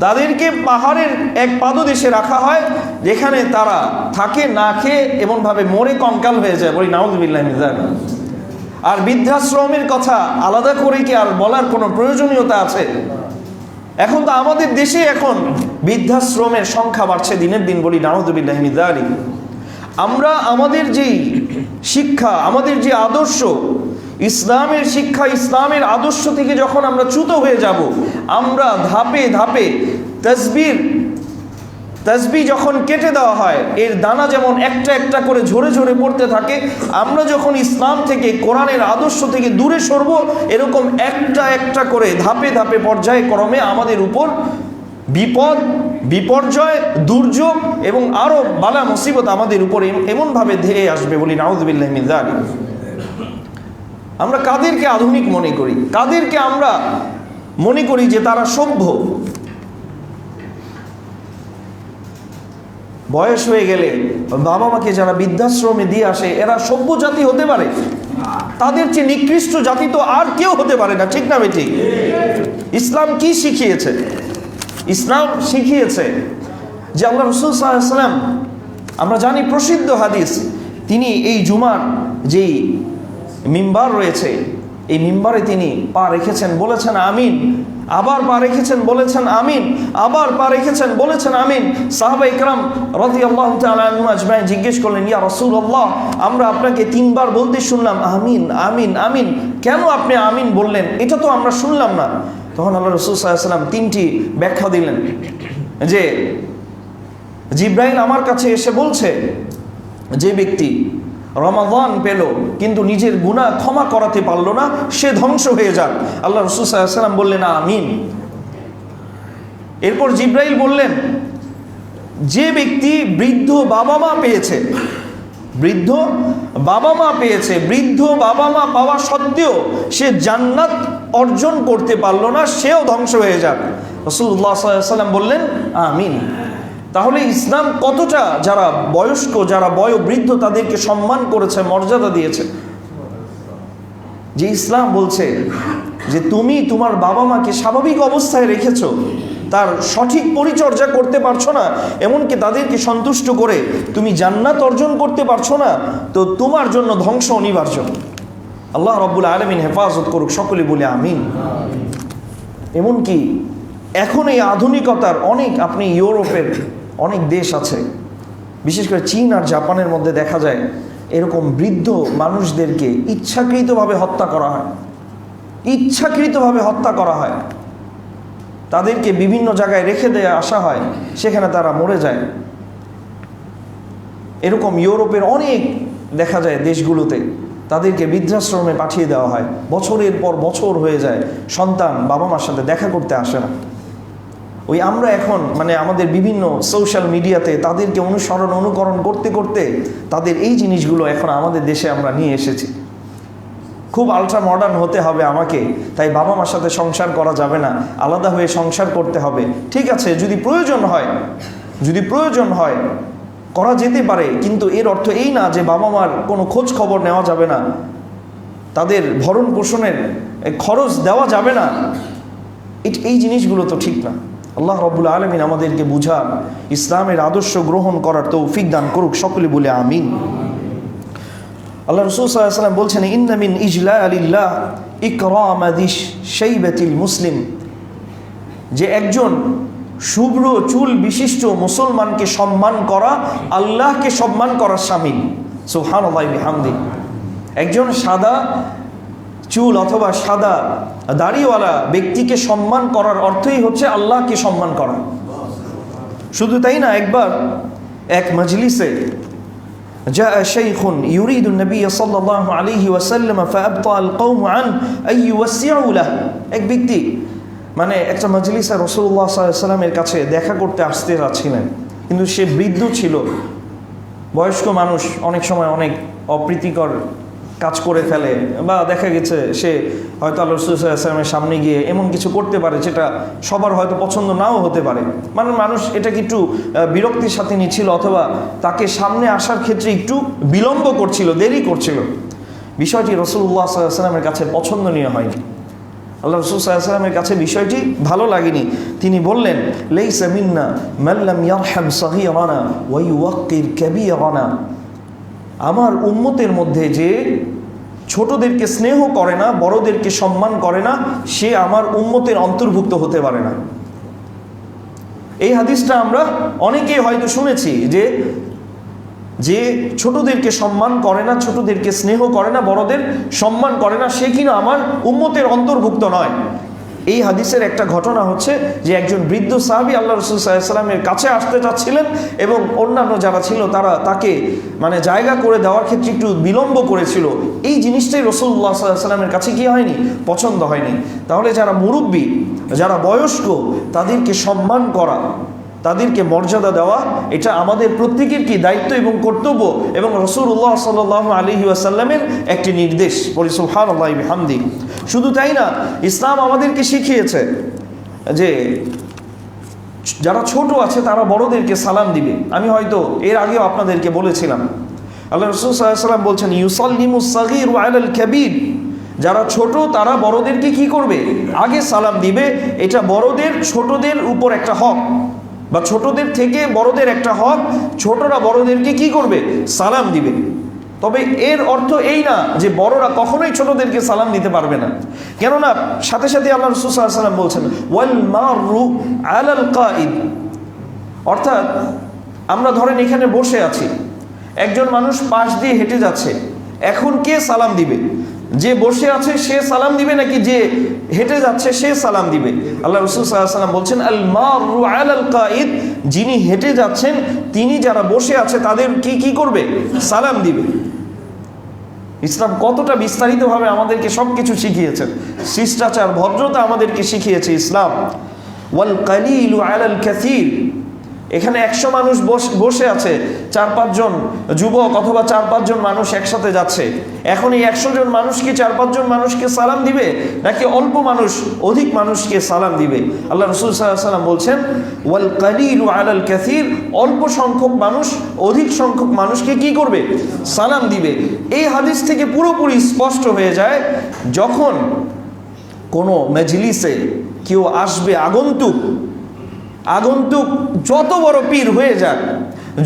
তাদেরকে পাহাড়ের এক পাদদেশে রাখা হয় যেখানে তারা থাকে না খেয়ে এমনভাবে মরে কঙ্কাল হয়ে যায়। বলি নাউযুবিল্লাহি মিন যালিক। আর বৃদ্ধাশ্রমের কথা আলাদা করে কি আর বলার কোনো প্রয়োজনীয়তা আছে? এখন তো আমাদের দেশে এখন বৃদ্ধাশ্রমের সংখ্যা বাড়ছে দিনের দিন। বলি নাউযুবিল্লাহি মিন যালিক। আমরা আমাদের যেই শিক্ষা, আমাদের যে আদর্শ, ইসলামের শিক্ষা, ইসলামের আদর্শ থেকে যখন আমরা চ্যুত হয়ে যাব, আমরা ধাপে ধাপে তাসবিহ যখন কেটে দেওয়া হয়, এর দানা যেমন একটা একটা করে ঝরে ঝরে পড়তে থাকে, আমরা যখন ইসলাম থেকে, কোরআনের আদর্শ থেকে দূরে সরব, এরকম একটা একটা করে ধাপে ধাপে পর্যায়ক্রমে আমাদের উপর বিপদ, বিপর্যয়, দুর্যোগ এবং আরও বালা মুসিবত আমাদের উপর এমনভাবে ধেয়ে আসবে। বলি নাউযুবিল্লাহি মিন যালিক। আমরা কাদেরকে আধুনিক মনে করি? কাদেরকে আমরা মনে করি যে তারা সভ্য? বয়স হয়ে গেলে বাবা মাকে যারা বৃদ্ধাশ্রমে দিয়ে আসে, এরা সভ্য জাতি হতে পারে? তাদের চেয়ে নিকৃষ্ট জাতি তো আর কেউ হতে পারে না, ঠিক না বেটি? ইসলাম কি শিখিয়েছে? ইসলাম শিখিয়েছে যে আল্লাহ রাসূল সাল্লাল্লাহু আলাইহি ওয়াসাল্লাম, আমরা জানি প্রসিদ্ধ হাদিস, তিনি এই জুমার যেই মিম্বার রয়েছে, এই মিম্বারে তিনি পা রেখেছেন, বলেছেন আমিন, আবার পা রেখেছেন, বলেছেন আমিন, আবার পা রেখেছেন, বলেছেন আমিন। সাহাবা ইকরাম রাদিয়াল্লাহু তাআলা আনহুম আজমাইন জিজ্ঞেস করলেন, ইয়া রাসূলুল্লাহ, আমরা আপনাকে 3 বার বলতে শুনলাম আমিন আমিন আমিন, কেন আপনি আমিন বললেন? এটা তো আমরা শুনলাম না। তখন আল্লাহ রাসূল সাল্লাল্লাহু আলাইহি ওয়াসাল্লাম 3টি ব্যাখ্যা দিলেন যে জিবরাইল আমার কাছে এসে বলছে, যে ব্যক্তি রমাদান পেল কিন্তু নিজের গুনাহ ক্ষমা করাতে পারলো না, সে ধ্বংস হয়ে যাক। আল্লাহ রাসূল সাল্লাল্লাহু আলাইহি ওয়াসাল্লাম বললেন আমিন। এরপর জিবরাইল বললেন, যে ব্যক্তি বৃদ্ধ বাবা মা পেয়েছে, বৃদ্ধ বাবা মা পেয়েছে, বৃদ্ধ বাবা মা পাওয়া সত্ত্বেও সে জান্নাত অর্জন করতে পারলো না, সেও ধ্বংস হয়ে যাক। রাসূলুল্লাহ সাল্লাল্লাহু আলাইহি ওয়াসাল্লাম বললেন আমিন। তাহলে ইসলাম কতটা যারা বয়স্ক, যারা বয়োবৃদ্ধ, তাদেরকে সম্মান করেছে, মর্যাদা দিয়েছে। যে ইসলাম বলছে যে তুমি তোমার বাবা মাকে স্বাভাবিক অবস্থায় রেখেছো, তার সঠিক পরিচর্যা করতে পারছো না, এমনকি তাদেরকে সন্তুষ্ট করে তুমি জান্নাত অর্জন করতে পারছো না, তো তোমার জন্য ধ্বংস অনিবার্য। আল্লাহ রাব্বুল আলামিন হেফাজত করুক, সকলে বলে আমিন। এমনকি এখন এই আধুনিকতার অনেক, আপনি ইউরোপের অনেক দেশ আছে, বিশেষ করে চীন আর জাপানের মধ্যে দেখা যায় এরকম বৃদ্ধ মানুষদেরকে ইচ্ছাকৃতভাবে হত্যা করা হয়, ইচ্ছাকৃতভাবে হত্যা করা হয়। তাদেরকে বিভিন্ন জায়গায় রেখে দিয়ে আসা হয়, সেখানে তারা মরে যায়। এরকম ইউরোপের অনেক দেখা যায় দেশগুলোতে তাদেরকে বৃদ্ধাশ্রমে পাঠিয়ে দেওয়া হয়। বছরের পর বছর হয়ে যায়, সন্তান বাবা মার সাথে দেখা করতে আসে না। ওই আমরা এখন মানে আমাদের বিভিন্ন সোশ্যাল মিডিয়াতে তাদেরকে অনুকরণ করতে করতে তাদের এই জিনিসগুলো এখন আমাদের দেশে আমরা নিয়ে এসেছি। খুব আলট্রা মডার্ন হতে হবে আমাকে, তাই বাবা মার সাথে সংসার করা যাবে না, আলাদা হয়ে সংসার করতে হবে। ঠিক আছে, যদি প্রয়োজন হয়, যদি প্রয়োজন হয় করা যেতে পারে, কিন্তু এর অর্থ এই না যে বাবা মার কোনো খোঁজ খবর নেওয়া যাবে না, তাদের ভরণ পোষণের খরচ দেওয়া যাবে না। এই জিনিসগুলো তো ঠিক না। আল্লাহ রাব্বুল আলামিন আমাদেরকে বুঝান, ইসলামের আদর্শ গ্রহণ করার তৌফিক দান করুক, সকলে বলে আমিন। আল্লাহ রাসূল সাল্লাল্লাহু আলাইহি ওয়াসাল্লাম বলছেন, ইন্না মিন ইজলালিল্লাহ ইকরামাদিশ শাইবাতিল মুসলিম, যে একজন শুভ্র চুল বিশিষ্ট মুসলমানকে সম্মান করা আল্লাহকে সম্মান করার শামিল। সুবহানাল্লাহি বিহামদি। একজন সাদা চুল অথবা সাদা দাড়িওয়ালা ব্যক্তিকে সম্মান করার অর্থই হচ্ছে আল্লাহকে সম্মান করা। শুধু তাই না, একবার এক মজলিসে جاء شيخ يريد النبي صلى الله عليه وسلم فأبطأ القوم عن أن يوسعوا له, এক ব্যক্তি মানে একটা মজলিসে রাসূলুল্লাহ সাল্লাল্লাহু আলাইহি ওয়াসাল্লামের কাছে দেখা করতে আসতে যাচ্ছিলেন, কিন্তু সে বৃদ্ধ ছিল। বয়স্ক মানুষ অনেক সময় অনেক অপ্রীতিকর কাজ করে ফেলে, বা দেখা গেছে সে হয়তো আল্লাহ রাসূল সাল্লাল্লাহু আলাইহি ওয়াসাল্লামের সামনে গিয়ে এমন কিছু করতে পারে যেটা সবার হয়তো পছন্দ নাও হতে পারে। মানে মানুষ এটাকে একটু বিরক্তির সাথে নিচ্ছিল, অথবা তাকে সামনে আসার ক্ষেত্রে একটু বিলম্ব করছিল, দেরি করছিল। বিষয়টি রাসূলুল্লাহ সাল্লাল্লাহু আলাইহি ওয়াসাল্লামের কাছে পছন্দনীয় হয়নি। আল্লাহ রাসূল সাল্লাল্লাহু আলাইহি ওয়াসাল্লামের কাছে বিষয়টি ভালো লাগেনি। তিনি বললেন, লাইসা মিন্না মান লাম ইয়ারহাম সাগীরানা ওয়া ইউওয়াক্কির কাবীরানা, আমার উম্মতের মধ্যে যে ছোটদেরকে স্নেহ করে না, বড়দেরকে সম্মান করে না, সে আমার উম্মতের অন্তর্ভুক্ত হতে পারে না। এই হাদিসটা আমরা অনেকেই হয়তো শুনেছি যে ছোটদেরকে সম্মান করে না, ছোটদেরকে স্নেহ করে না, বড়দের সম্মান করে না, সে কিনা আমার উম্মতের অন্তর্ভুক্ত নয়। এই হাদিসের একটা ঘটনা হচ্ছে যে একজন বৃদ্ধ সাহাবী আল্লাহ রাসূল সাল্লাল্লাহু আলাইহি ওয়াসাল্লামের কাছে আসতে চাচ্ছিলেন, এবং অন্যান্য যারা ছিল তারা তাকে মানে জায়গা করে দেওয়ার ক্ষেত্রে একটু বিলম্ব করেছিল। এই জিনিসটাই রাসূলুল্লাহ সাল্লাল্লাহু আলাইহি ওয়াসাল্লামের কাছে কি হয়নি, পছন্দ হয়নি। তাহলে যারা মুরব্বী, যারা বয়স্ক, তাদেরকে সম্মান করা, তাদেরকে মর্যাদা দেওয়া, এটা আমাদের প্রত্যেকের কি দায়িত্ব এবং কর্তব্য, এবং রাসূলুল্লাহ সাল্লাল্লাহু আলাইহি ওয়াসাল্লামের একটি নির্দেশ। পড়ি সুবহানাল্লাহি বিহামদি। শুধু তাই না, ইসলাম আমাদেরকে শিখিয়েছে যে যারা ছোট আছে তারা বড়দেরকে সালাম দিবে। আমি হয়তো এর আগেও আপনাদেরকে বলেছিলাম, আল্লাহ রাসূল সাল্লাল্লাহু আলাইহি ওয়াসাল্লাম বলছেন ইউসাল্লিমুস সাগীরু আলাল কাবীর, যারা ছোট তারা বড়দেরকে কি করবে, আগে সালাম দিবে। এটা বড়দের ছোটদের উপর একটা হক, বা ছোটদের থেকে বড়দের একটা হক, ছোটরা বড়দেরকে কি করবে, সালাম দিবে। তবে এর অর্থ এই না যে বড়রা কখনোই ছোটদেরকে সালাম দিতে পারবে না, কেননা সাথে সাথে আল্লাহ রাসূল সাল্লাল্লাহু আলাইহি ওয়াসাল্লাম বলছেন ওয়াল মারু আলাল কাঈদ, অর্থাৎ আমরা ধরেন এখানে বসে আছি, একজন মানুষ পাশ দিয়ে হেঁটে যাচ্ছে, এখন কে সালাম দিবে? যে বসে আছে সে সালাম দিবে নাকি যে হেঁটে যাচ্ছে সে সালাম দিবে? আল্লাহ রাসূল সাল্লাল্লাহু আলাইহি ওয়াসাল্লাম বলছেন আল মারু আলাল কাঈদ, যিনি হেঁটে যাচ্ছেন তিনি যারা বসে আছে তাদের কি করবে, সালাম দিবে। ইসলাম কতটা বিস্তারিতভাবে আমাদেরকে সব কিছু শিখিয়েছেন, শিষ্টাচার ভদ্রতা আমাদেরকে শিখিয়েছে ইসলাম। ওয়াল কালিলু আলাল কাসীর, এখানে 100 মানুষ বসে আছে, 4-5 জন যুবক অথবা 4-5 জন মানুষ একসাথে যাচ্ছে, এখন এই 100 জন মানুষ কি 4-5 জন মানুষকে সালাম দিবে, নাকি অল্প মানুষ অধিক মানুষকে সালাম দিবে? আল্লাহ রাসূল সাল্লাল্লাহু আলাইহি ওয়াসাল্লাম বলছেন ওয়াল কালিলু আলাল কাসীর, অল্প সংখ্যক মানুষ অধিক সংখ্যক মানুষকে কি করবে, সালাম দিবে। এই হাদিস থেকে পুরোপুরি স্পষ্ট হয়ে যায়, যখন কোনো মজলিসে কেউ আসবে, আগন্তুক যত বড় পীর হয়ে যাক,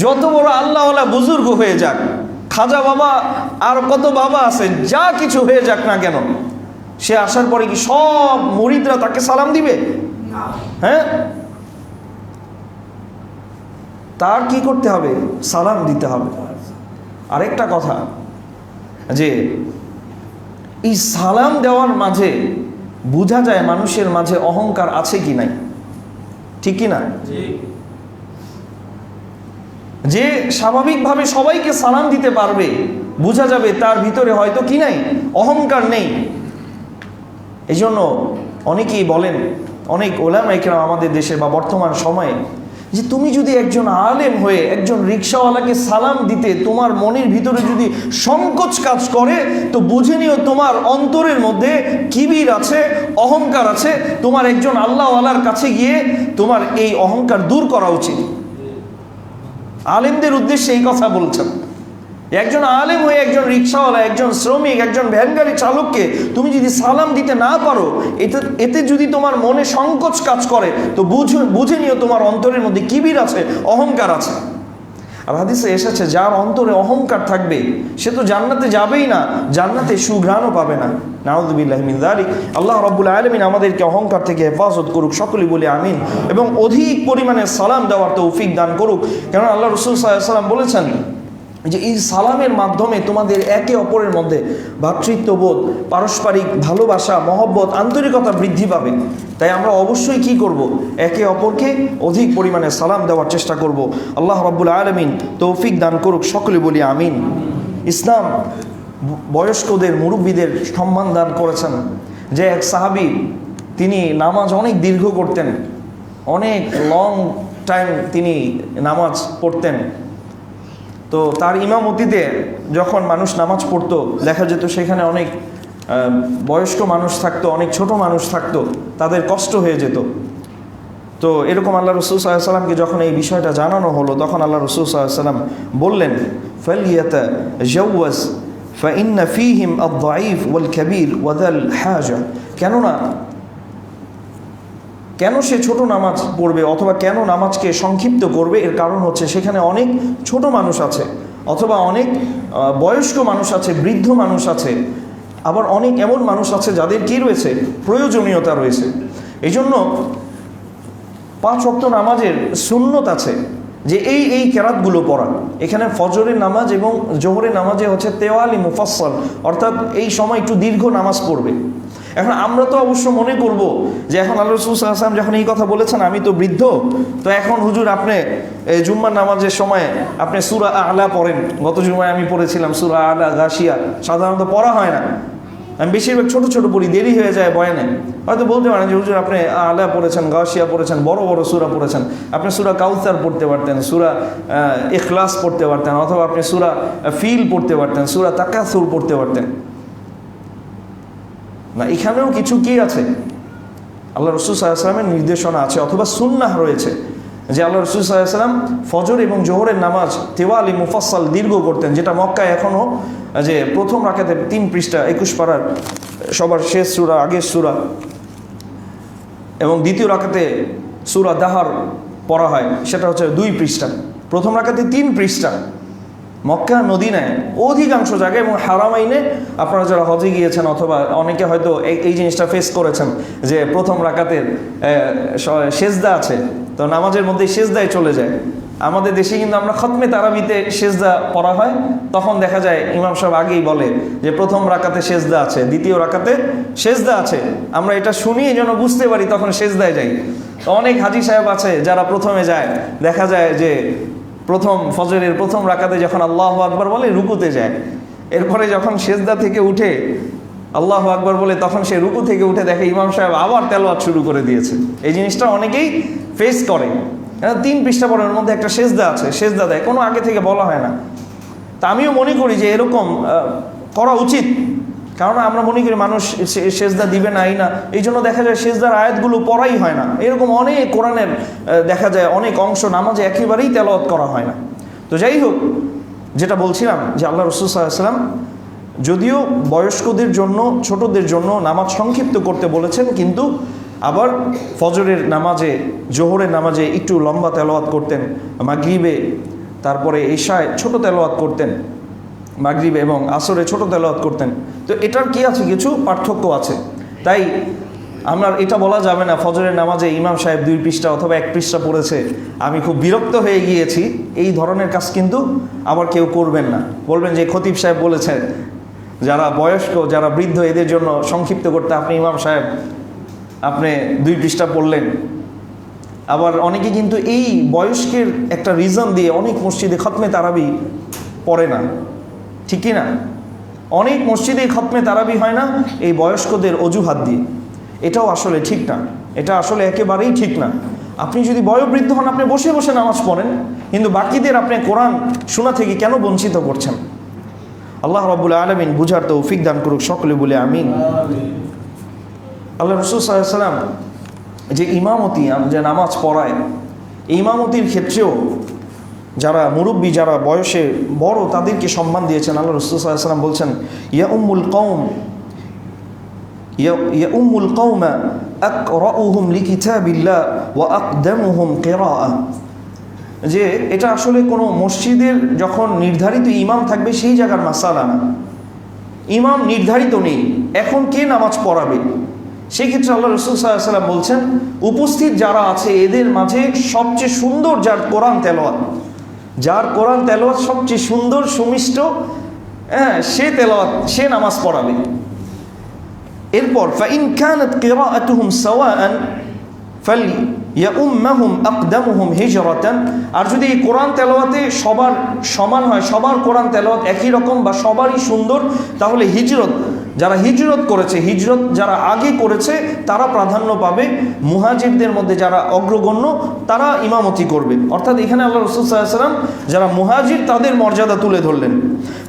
যত বড় আল্লাহওয়ালা বুজুর্গ হয়ে যাক, খাজা বাবা আর কত বাবা আছে, যা কিছু হয়ে যাক না কেন, সে আসার পরে কি সব মুরিদরা তাকে সালাম দিবে? হ্যাঁ, তার কি করতে হবে, সালাম দিতে হবে। আরেকটা কথা, যে এই সালাম দেওয়ার মাঝে বোঝা যায় মানুষের মাঝে অহংকার আছে কি নাই, ঠিক কি না? যে স্বাভাবিকভাবে সবাইকে সালাম দিতে পারবে, বোঝা যাবে তার ভিতরে হয়তো কি নাই, অহংকার নেই। এই জন্য অনেকেই বলেন, অনেক ওলামা ইকরাম আমাদের দেশে বা বর্তমান সময়ে, যে তুমি যদি একজন আলেম হয়ে একজন রিকশাওয়ালাকে সালাম দিতে তোমার মনের ভিতরে যদি সংকোচ কাজ করে, তো বুঝে নিও তোমার অন্তরের মধ্যে কিবির আছে, অহংকার আছে। তোমার একজন আল্লাহওয়ালার কাছে গিয়ে তোমার এই অহংকার দূর করা উচিত। আলেমদের উদ্দেশ্যে এই কথা বলছেন। একজন আলেম হয়ে একজন রিকশাওয়ালা, একজন শ্রমিক, একজন ভ্যানগাড়ি চালককে তুমি যদি সালাম দিতে না পারো, এতে যদি তোমার মনে সংকোচ কাজ করে, তো বুঝে নিও তোমার অন্তরের মধ্যে কিবির আছে, অহংকার আছে। আর হাদিসে এসেছে, যার অন্তরে অহংকার থাকবে সে তো জান্নাতে যাবেই না, জান্নাতে সুঘ্রাণও পাবে না। নাউযুবিল্লাহি মিন যালিক। আল্লাহ রাব্বুল আলামিন আমাদেরকে অহংকার থেকে হেফাজত করুক, সকলেই বলি আমিন, এবং অধিক পরিমাণে সালাম দেওয়ার তৌফিক দান করুক। কেননা আল্লাহ রাসূল সাল্লাল্লাহু আলাইহি ওয়াসাল্লাম বলেছেন যে এই সালামের মাধ্যমে তোমাদের একে অপরের মধ্যে ভ্রাতৃত্ববোধ, পারস্পরিক ভালোবাসা, মহব্বত, আন্তরিকতা বৃদ্ধি পাবে। তাই আমরা অবশ্যই কি করব, একে অপরকে অধিক পরিমাণে সালাম দেওয়ার চেষ্টা করব। আল্লাহ রাব্বুল আলামিন তৌফিক দান করুক, সকলে বলি আমিন। ইসলাম বয়স্কদের, মুরব্বীদের সম্মান দান করেছেন। যে এক সাহাবী, তিনি নামাজ অনেক দীর্ঘ করতেন, অনেক লং টাইম তিনি নামাজ পড়তেন। তো তার ইমামতিতে যখন মানুষ নামাজ পড়তো, দেখা যেত সেখানে অনেক বয়স্ক মানুষ থাকতো, অনেক ছোট মানুষ থাকতো, তাদের কষ্ট হয়ে যেত। তো এরকম আল্লাহ রাসূল সাল্লাল্লাহু আলাইহি ওয়াসাল্লামকে যখন এই বিষয়টা জানানো হলো, তখন আল্লাহ রাসূল সাল্লাল্লাহু আলাইহি ওয়াসাল্লাম বললেন ফালইয়াতাজাওয়াজ ফাইন্না ফীহিম আদ-দাঈফ ওয়াল কাবীর ওয়া যাল হাজা। কেন সে ছোট নামাজ পড়বে অথবা কেন নামাজকে সংক্ষিপ্ত করবে? এর কারণ হচ্ছে সেখানে অনেক ছোট মানুষ আছে, অথবা অনেক বয়স্ক মানুষ আছে, বৃদ্ধ মানুষ আছে, আবার অনেক এমন মানুষ আছে যাদের কি রয়েছে, প্রয়োজনীয়তা রয়েছে। এই জন্য 5 ওয়াক্ত নামাজের সুন্নত আছে যে এই কেরাতগুলো পড়া। এখানে ফজরের নামাজ এবং জোহরের নামাজে হচ্ছে তেওয়ালি মুফাসসাল, অর্থাৎ এই সময় একটু দীর্ঘ নামাজ পড়বে। এখন আমরা তো অবশ্য মনে করব যে এখন আল্লাহ রাসূল সাল্লাল্লাহু আলাইহি ওয়াসাল্লাম যখন এই কথা বলেছেন, আমি তো বৃদ্ধ, তো এখন হুজুর আপনি জুম্মার নামাজের সময় আপনি সূরা আ'লা পড়েন। গত জুমায় আমি পড়েছিলাম সূরা আ'লা, গাশিয়া, সাধারণত পড়া হয় না, আমি বেশিরভাগ ছোট ছোট পড়ি, দেরি হয়ে যায় বয়ানে। হয়তো বলতে পারেন যে হুজুর আপনি আ'লা পড়েছেন, গাশিয়া পড়েছেন, বড় বড় সূরা পড়েছেন, আপনি সূরা কাউসার পড়তে পারতেন, সূরা ইখলাস পড়তে পারতেন, অথবা আপনি সূরা ফিল পড়তে পারতেন, সূরা তাকাসুর পড়তে পারতেন। না, এখানেও কিছু কি আছে, আল্লাহ রাসূল সাল্লাল্লাহু আলাইহি ওয়াসাল্লামের নির্দেশনা আছে, অথবা সুন্নাহ রয়েছে যে আল্লাহ রাসূল সাল্লাল্লাহু আলাইহি ওয়াসাল্লাম ফজর এবং জোহরের নামাজ তেওয়ালি মুফাসসাল দীর্ঘ করতেন, যেটা মক্কায় এখনও যে প্রথম রাকাতে 3 পৃষ্ঠা 21 পারার সবার শেষ সূরা আগের সূরা, এবং দ্বিতীয় রাকাতে সূরা দাহার পড়া হয়, সেটা হচ্ছে 2 পৃষ্ঠা। প্রথম রাকাতে 3 পৃষ্ঠা। মক্কা মদিনায় অধিকাংশ জায়গায় এবং হারামাইনে, আপনারা যারা হজে গিয়েছেন অথবা অনেকে হয়তো এই জিনিসটা ফেস করেছেন যে প্রথম রাকাতের সেজদা আছে, তো নামাজের মধ্যে সেজদায় চলে যায়। আমাদের দেশে কিন্তু আমরা খতমে তারাবিতে সেজদা পড়া হয়, তখন দেখা যায় ইমাম সাহেব আগেই বলে যে প্রথম রাকাতে সেজদা আছে, দ্বিতীয় রাকাতে সেজদা আছে। আমরা এটা শুনি যেন বুঝতে পারি, তখন সেজদায় যাই। তো অনেক হাজি সাহেব আছে যারা প্রথমে যায়, দেখা যায় যে প্রথম ফজরের প্রথম রাকাতে যখন আল্লাহু আকবার বলে রুকুতে যায়, এরপরে যখন সেজদা থেকে উঠে আল্লাহু আকবার বলে তখন সে রুকু থেকে উঠে দেখে ইমাম সাহেব আবার তেলাওয়াত শুরু করে দিয়েছে। এই জিনিসটা অনেকেই ফেস করে। 3 পৃষ্ঠা পড়ার মধ্যে একটা সেজদা আছে, সেজদা দেয়, কোনো আগে থেকে বলা হয় না। তা আমিও মনে করি যে এরকম করা উচিত, কারণ আমরা মনে করি মানুষ সেজদা দিবে না, এই না, এই জন্য দেখা যায় সেজদার আয়াতগুলো পড়াই হয় না। এরকম অনেক কোরআনের দেখা যায় অনেক অংশ নামাজে একেবারেই তেলাওয়াত করা হয় না। তো যাই হোক, যেটা বলছিলাম যে আল্লাহ রাসূল সাল্লাল্লাহু আলাইহি ওয়াসাল্লাম যদিও বয়স্কদের জন্য, ছোটদের জন্য নামাজ সংক্ষিপ্ত করতে বলেছেন, কিন্তু আবার ফজরের নামাজে, জোহরের নামাজে একটু লম্বা তেলাওয়াত করতেন, মাগরিবে তারপরে ইশায় ছোট তেলাওয়াত করতেন, মাগরিবে এবং আসরে ছোট তেলাওয়াত করতেন। তো এটার কি আছে, কিছু পার্থক্য আছে। তাই আমরা এটা বলা যাবে না ফজরের নামাজে ইমাম সাহেব 2 পৃষ্ঠা অথবা 1 পৃষ্ঠা পড়েছে, আমি খুব বিরক্ত হয়ে গিয়েছি, এই ধরনের কাজ কিন্তু আবার কেউ করবেন না। বলবেন যে খতিব সাহেব বলেছেন যারা বয়স্ক, যারা বৃদ্ধ, এদের জন্য সংক্ষিপ্ত করতে, আপনি ইমাম সাহেব আপনি 2 পৃষ্ঠা পড়লেন। আবার অনেকে কিন্তু এই বয়স্কের একটা রিজন দিয়ে অনেক মসজিদে খতমে তারাবি পড়ে না, ঠিক কি না? অনেক মসজিদে খতমে তারাবি হয় না এই বয়স্কদের অজুহাত দিয়ে। এটাও আসলে ঠিক না, এটা আসলে একেবারেই ঠিক না। আপনি যদি বয়োবৃদ্ধ হন, আপনি বসে বসে নামাজ পড়েন, কিন্তু বাকিদের আপনি কোরআন শোনা থেকে কেন বঞ্চিত করছেন? আল্লাহ রাব্বুল আলামিন বুঝার তৌফিক দান করুক, সকলে বলে আমিন। আল্লাহ রাসূল সাল্লাল্লাহু আলাইহি ওয়াসাল্লাম যে ইমামতি, যে নামাজ পড়ায়, ইমামতির ক্ষেত্রেও যারা মুরব্বী, যারা বয়সে বড়, তাদেরকে সম্মান দিয়েছেন। আল্লাহ রাসূল সাল্লাল্লাহু আলাইহি ওয়াসাল্লাম বলছেন, ইয়া উম্মুল কওমা আকরাউহুম লিকিতাবিল্লাহ ওয়া আকদামুহুম কিরাআহ। যে এটা আসলে কোনো মসজিদের যখন নির্ধারিত ইমাম থাকবে সেই জায়গার মাসালা না। ইমাম নির্ধারিত নেই, এখন কে নামাজ পড়াবে, সেই ক্ষেত্রে আল্লাহ রাসূল সাল্লাল্লাহু আলাইহি ওয়াসাল্লাম বলছেন উপস্থিত যারা আছে এদের মাঝে সবচেয়ে সুন্দর যার কোরআন তেলাওয়াত, যার কোরআন তেলাওয়াত সবচেয়ে সুন্দর সুমিষ্ট, সে তেলাওয়াত, সে নামাজ পড়াবে। এরপর ফাইন কানাত কিরাআতুহুম সাওয়াআন ফালইয়াউম্মাহুম আকদামুহুম হিজরাতান। আর যদি এই কোরআন তেলাওয়াতে সবার সমান হয়, সবার কোরআন তেলাওয়াত একই রকম বা সবারই সুন্দর, তাহলে হিজরত, যারা হিজরত করেছে, হিজরত যারা আগে করেছে তারা প্রাধান্য পাবে, মুহাজিরদের মধ্যে যারা অগ্রগণ্য তারা ইমামতি করবে। অর্থাৎ এখানে আল্লাহ রাসূল সাল্লাল্লাহু আলাইহি ওয়াসাল্লাম যারা মুহাজির তাদের মর্যাদা তুলে ধরলেন।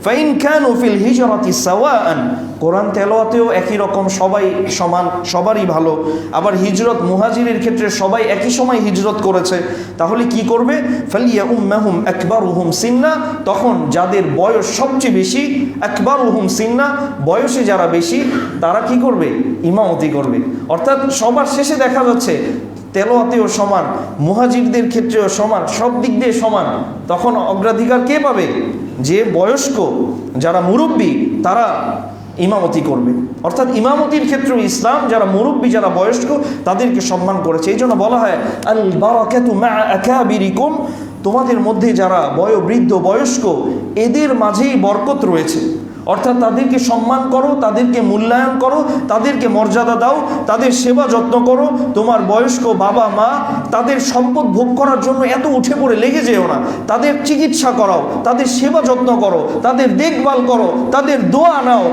ফাইন কানু ফিল হিজরাতি সাওয়াআন, কোরআন তেলাওয়াতেও একই রকম, সবাই সমান, সবারই ভালো। আবার হিজরত, মুহাজিরের ক্ষেত্রে সবাই একই সময় হিজরত করেছে, তাহলে কি করবে? ফালিয়াউম্মাহুম আকবারুহুম সিন্না, তখন যাদের বয়স সবচেয়ে বেশি, আকবারুহুম সিন্না, বয়সে যারা বেশি, তারা কি করবে? ইমামতি করবে। অর্থাৎ সবার শেষে দেখা যাচ্ছে তেলাওয়াতেও সমান, মুহাজিরদের ক্ষেত্রেও সমান, সব দিক দিয়ে সমান। তখন অগ্রাধিকার কে পাবে? যে বয়স্ক, যারা মুরব্বী, তারা ইমামতি করবে। অর্থাৎ ইমামতির ক্ষেত্রে ইসলাম যারা মুরব্বী, যারা বয়স্ক, তাদেরকে সম্মান করেছে। এই জন্য বলা হয় আল বারাকাতু মা আকাবিরিকুম, তোমাদের মধ্যে যারা বয়োবৃদ্ধ, বয়স্ক, এদের মাঝেই বরকত রয়েছে। অর্থাৎ তাদেরকে সম্মান করো, তাদেরকে মূল্যায়ন করো, তাদেরকে মর্যাদা দাও, তাদের সেবা যত্ন করো। তোমার বয়স্ক বাবা মা, তাদের সম্পদ ভোগ করার জন্য এত উঠে পড়ে লেগে যেও না, তাদের চিকিৎসা করাও, তাদের সেবা যত্ন করো, তাদের দেখভাল করো, তাদের দোয়া নাও,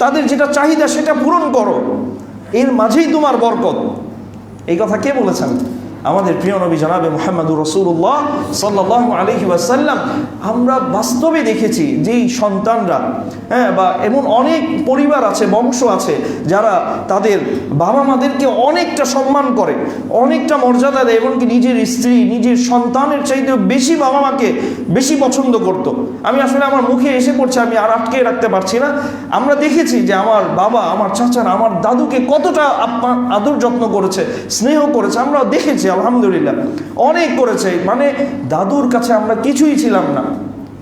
তাদের যেটা চাহিদা সেটা পূরণ করো, এর মাঝেই তোমার বরকত। এই কথা কে বলেছেন? আমাদের প্রিয় নবী জনাবে মুহাম্মদুর রাসূলুল্লাহ সাল্লাল্লাহু আলাইহি ওয়াসাল্লাম, আমরা বাস্তবে দেখেছি যেই সন্তানরা, বা এমন অনেক পরিবার আছে, বংশ আছে, যারা তাদের বাবা মাদেরকে অনেকটা সম্মান করে, অনেকটা মর্যাদা দেয়, এমনকি নিজের স্ত্রী, নিজের সন্তানের চাইতেও বেশি বাবা মাকে বেশি পছন্দ করত। আমি আসলে আমার মুখে এসে পড়ছে, আমি আর আটকে রাখতে পারছি না। আমরা দেখেছি যে আমার বাবা, আমার চাচারা আমার দাদুকে কতটা আদর যত্ন করেছে, স্নেহ করেছে, আমরা দেখেছি আলহামদুলিল্লাহ অনেক করেছে। মানে দাদুর কাছে আমরা কিছুই ছিলাম না,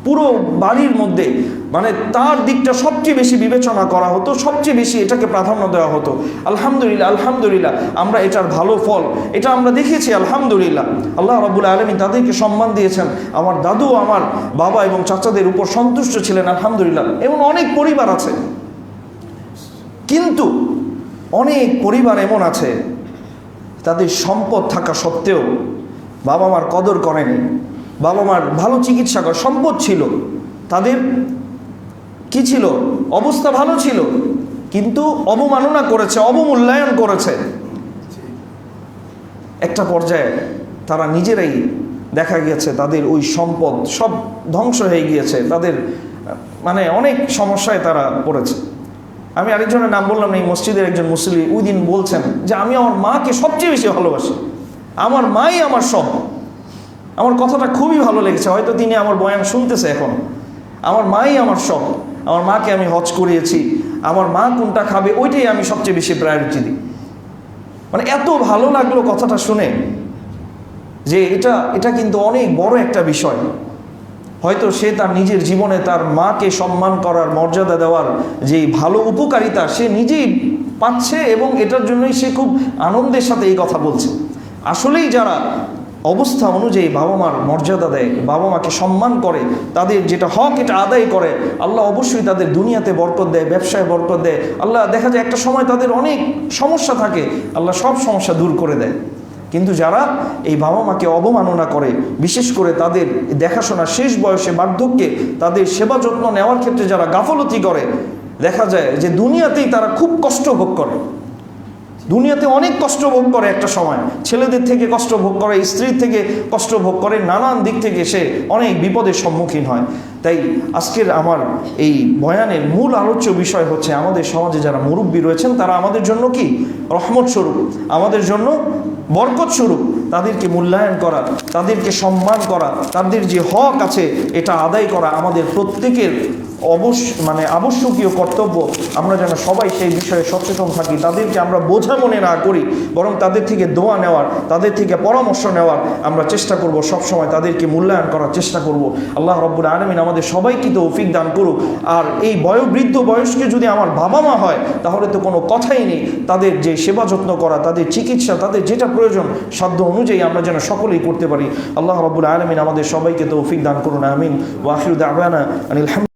পুরো বাড়ির মধ্যে মানে তার দিকটা সবচেয়ে বেশি বিবেচনা করা হতো, সবচেয়ে বেশি এটাকে প্রাধান্য দেওয়া হতো। আলহামদুলিল্লাহ আলহামদুলিল্লাহ আমরা এটার ভালো ফল এটা আমরা দেখেছি আলহামদুলিল্লাহ। আল্লাহ রাব্বুল আলামিন তাদেরকে সম্মান দিয়েছেন। আমার দাদু আমার বাবা এবং চাচাদের উপর সন্তুষ্ট ছিলেন আলহামদুলিল্লাহ। এমন অনেক পরিবার আছে, কিন্তু অনেক পরিবার এমন আছে তাদের সম্পদ থাকা সত্ত্বেও বাবা মার কদর করেনি, বাবা মার ভালো চিকিৎসা করে, সম্পদ ছিল, তাদের কি ছিল, অবস্থা ভালো ছিল, কিন্তু অবমাননা করেছে, অবমূল্যায়ন করেছে। একটা পর্যায়ে তারা নিজেরাই দেখা গিয়েছে তাদের ওই সম্পদ সব ধ্বংস হয়ে গিয়েছে, তাদের মানে অনেক সমস্যায় তারা পড়েছে। আমি আরেকজনের নাম বললাম না, এই মসজিদের একজন মুসল্লি ওই দিন বলছেন যে আমি আমার মাকে সবচেয়ে বেশি ভালোবাসি, আমার মাই আমার সব। আমার কথাটা খুবই ভালো লেগেছে, হয়তো তিনি আমার বয়ান শুনতেছে এখন। আমার মাই আমার সব, আমার মাকে আমি হজ করিয়েছি, আমার মা কোনটা খাবে ওইটাই আমি সবচেয়ে বেশি প্রায়োরিটি দিই। মানে এত ভালো লাগলো কথাটা শুনে যে এটা কিন্তু অনেক বড় একটা বিষয়। হয়তো সে তার নিজের জীবনে তার মাকে সম্মান করার, মর্যাদা দেওয়ার যে ভালো উপকারিতা সে নিজেই পাচ্ছে, এবং এটার জন্যই সে খুব আনন্দের সাথে এই কথা বলছে। আসলেই যারা অবস্থা অনুযায়ী বাবা মার মর্যাদা দেয়, বাবা মাকে সম্মান করে, তাদের যেটা হক এটা আদায় করে, আল্লাহ অবশ্যই তাদের দুনিয়াতে বরকত দেয়, ব্যবসায় বরকত দেয়। আল্লাহ দেখা যায় একটা সময় তাদের অনেক সমস্যা থাকে, আল্লাহ সব সমস্যা দূর করে দেয়। কিন্তু যারা এই বাবা মাকে অবমাননা করে, বিশেষ করে তাদের দেখাশোনা শেষ বয়সে বার্ধক্যে তাদের সেবা যত্ন নেওয়ার ক্ষেত্রে যারা গাফলতি করে, দেখা যায় যে দুনিয়াতেই তারা খুব কষ্ট ভোগ করে, দুনিয়াতে অনেক কষ্ট ভোগ করে। একটা সময় ছেলেদের থেকে কষ্ট ভোগ করে, স্ত্রীর থেকে কষ্ট ভোগ করে, নানান দিক থেকে সে অনেক বিপদের সম্মুখীন হয়। তাই আজকের আমার এই বয়ানের মূল আলোচ্য বিষয় হচ্ছে আমাদের সমাজে যারা মুরব্বী রয়েছেন তারা আমাদের জন্য কি রহমত স্বরূপ, আমাদের জন্য বরকত স্বরূপ। তাদেরকে মূল্যায়ন করা, তাদেরকে সম্মান করা, তাদের যে হক আছে এটা আদায় করা আমাদের প্রত্যেকের আবশ্যকীয় কর্তব্য। আমরা যেন সবাই সেই বিষয়ে সচেতন থাকি, তাদেরকে আমরা বোঝা মনে না করি, বরং তাদের থেকে দোয়া নেওয়ার, তাদের থেকে পরামর্শ নেওয়ার আমরা চেষ্টা করব, সবসময় তাদেরকে মূল্যায়ন করার চেষ্টা করব। আল্লাহ রাব্বুল আলামিন আমাদের সবাইকে তৌফিক দান করুক। আর এই বয়োবৃদ্ধ বয়সকে যদি আমার বাবা মা হয় তাহলে তো কোনো কথাই নেই, তাদের যে সেবা যত্ন করা, তাদের চিকিৎসা, তাদের যেটা প্রয়োজন সাধ্য অনুযায়ী আমরা যেন সকলেই করতে পারি। আল্লাহ রাব্বুল আলামিন আমাদের সবাইকে তৌফিক দান করুন, আমিন। ওয়া আখিরু দাওয়ানা আনিল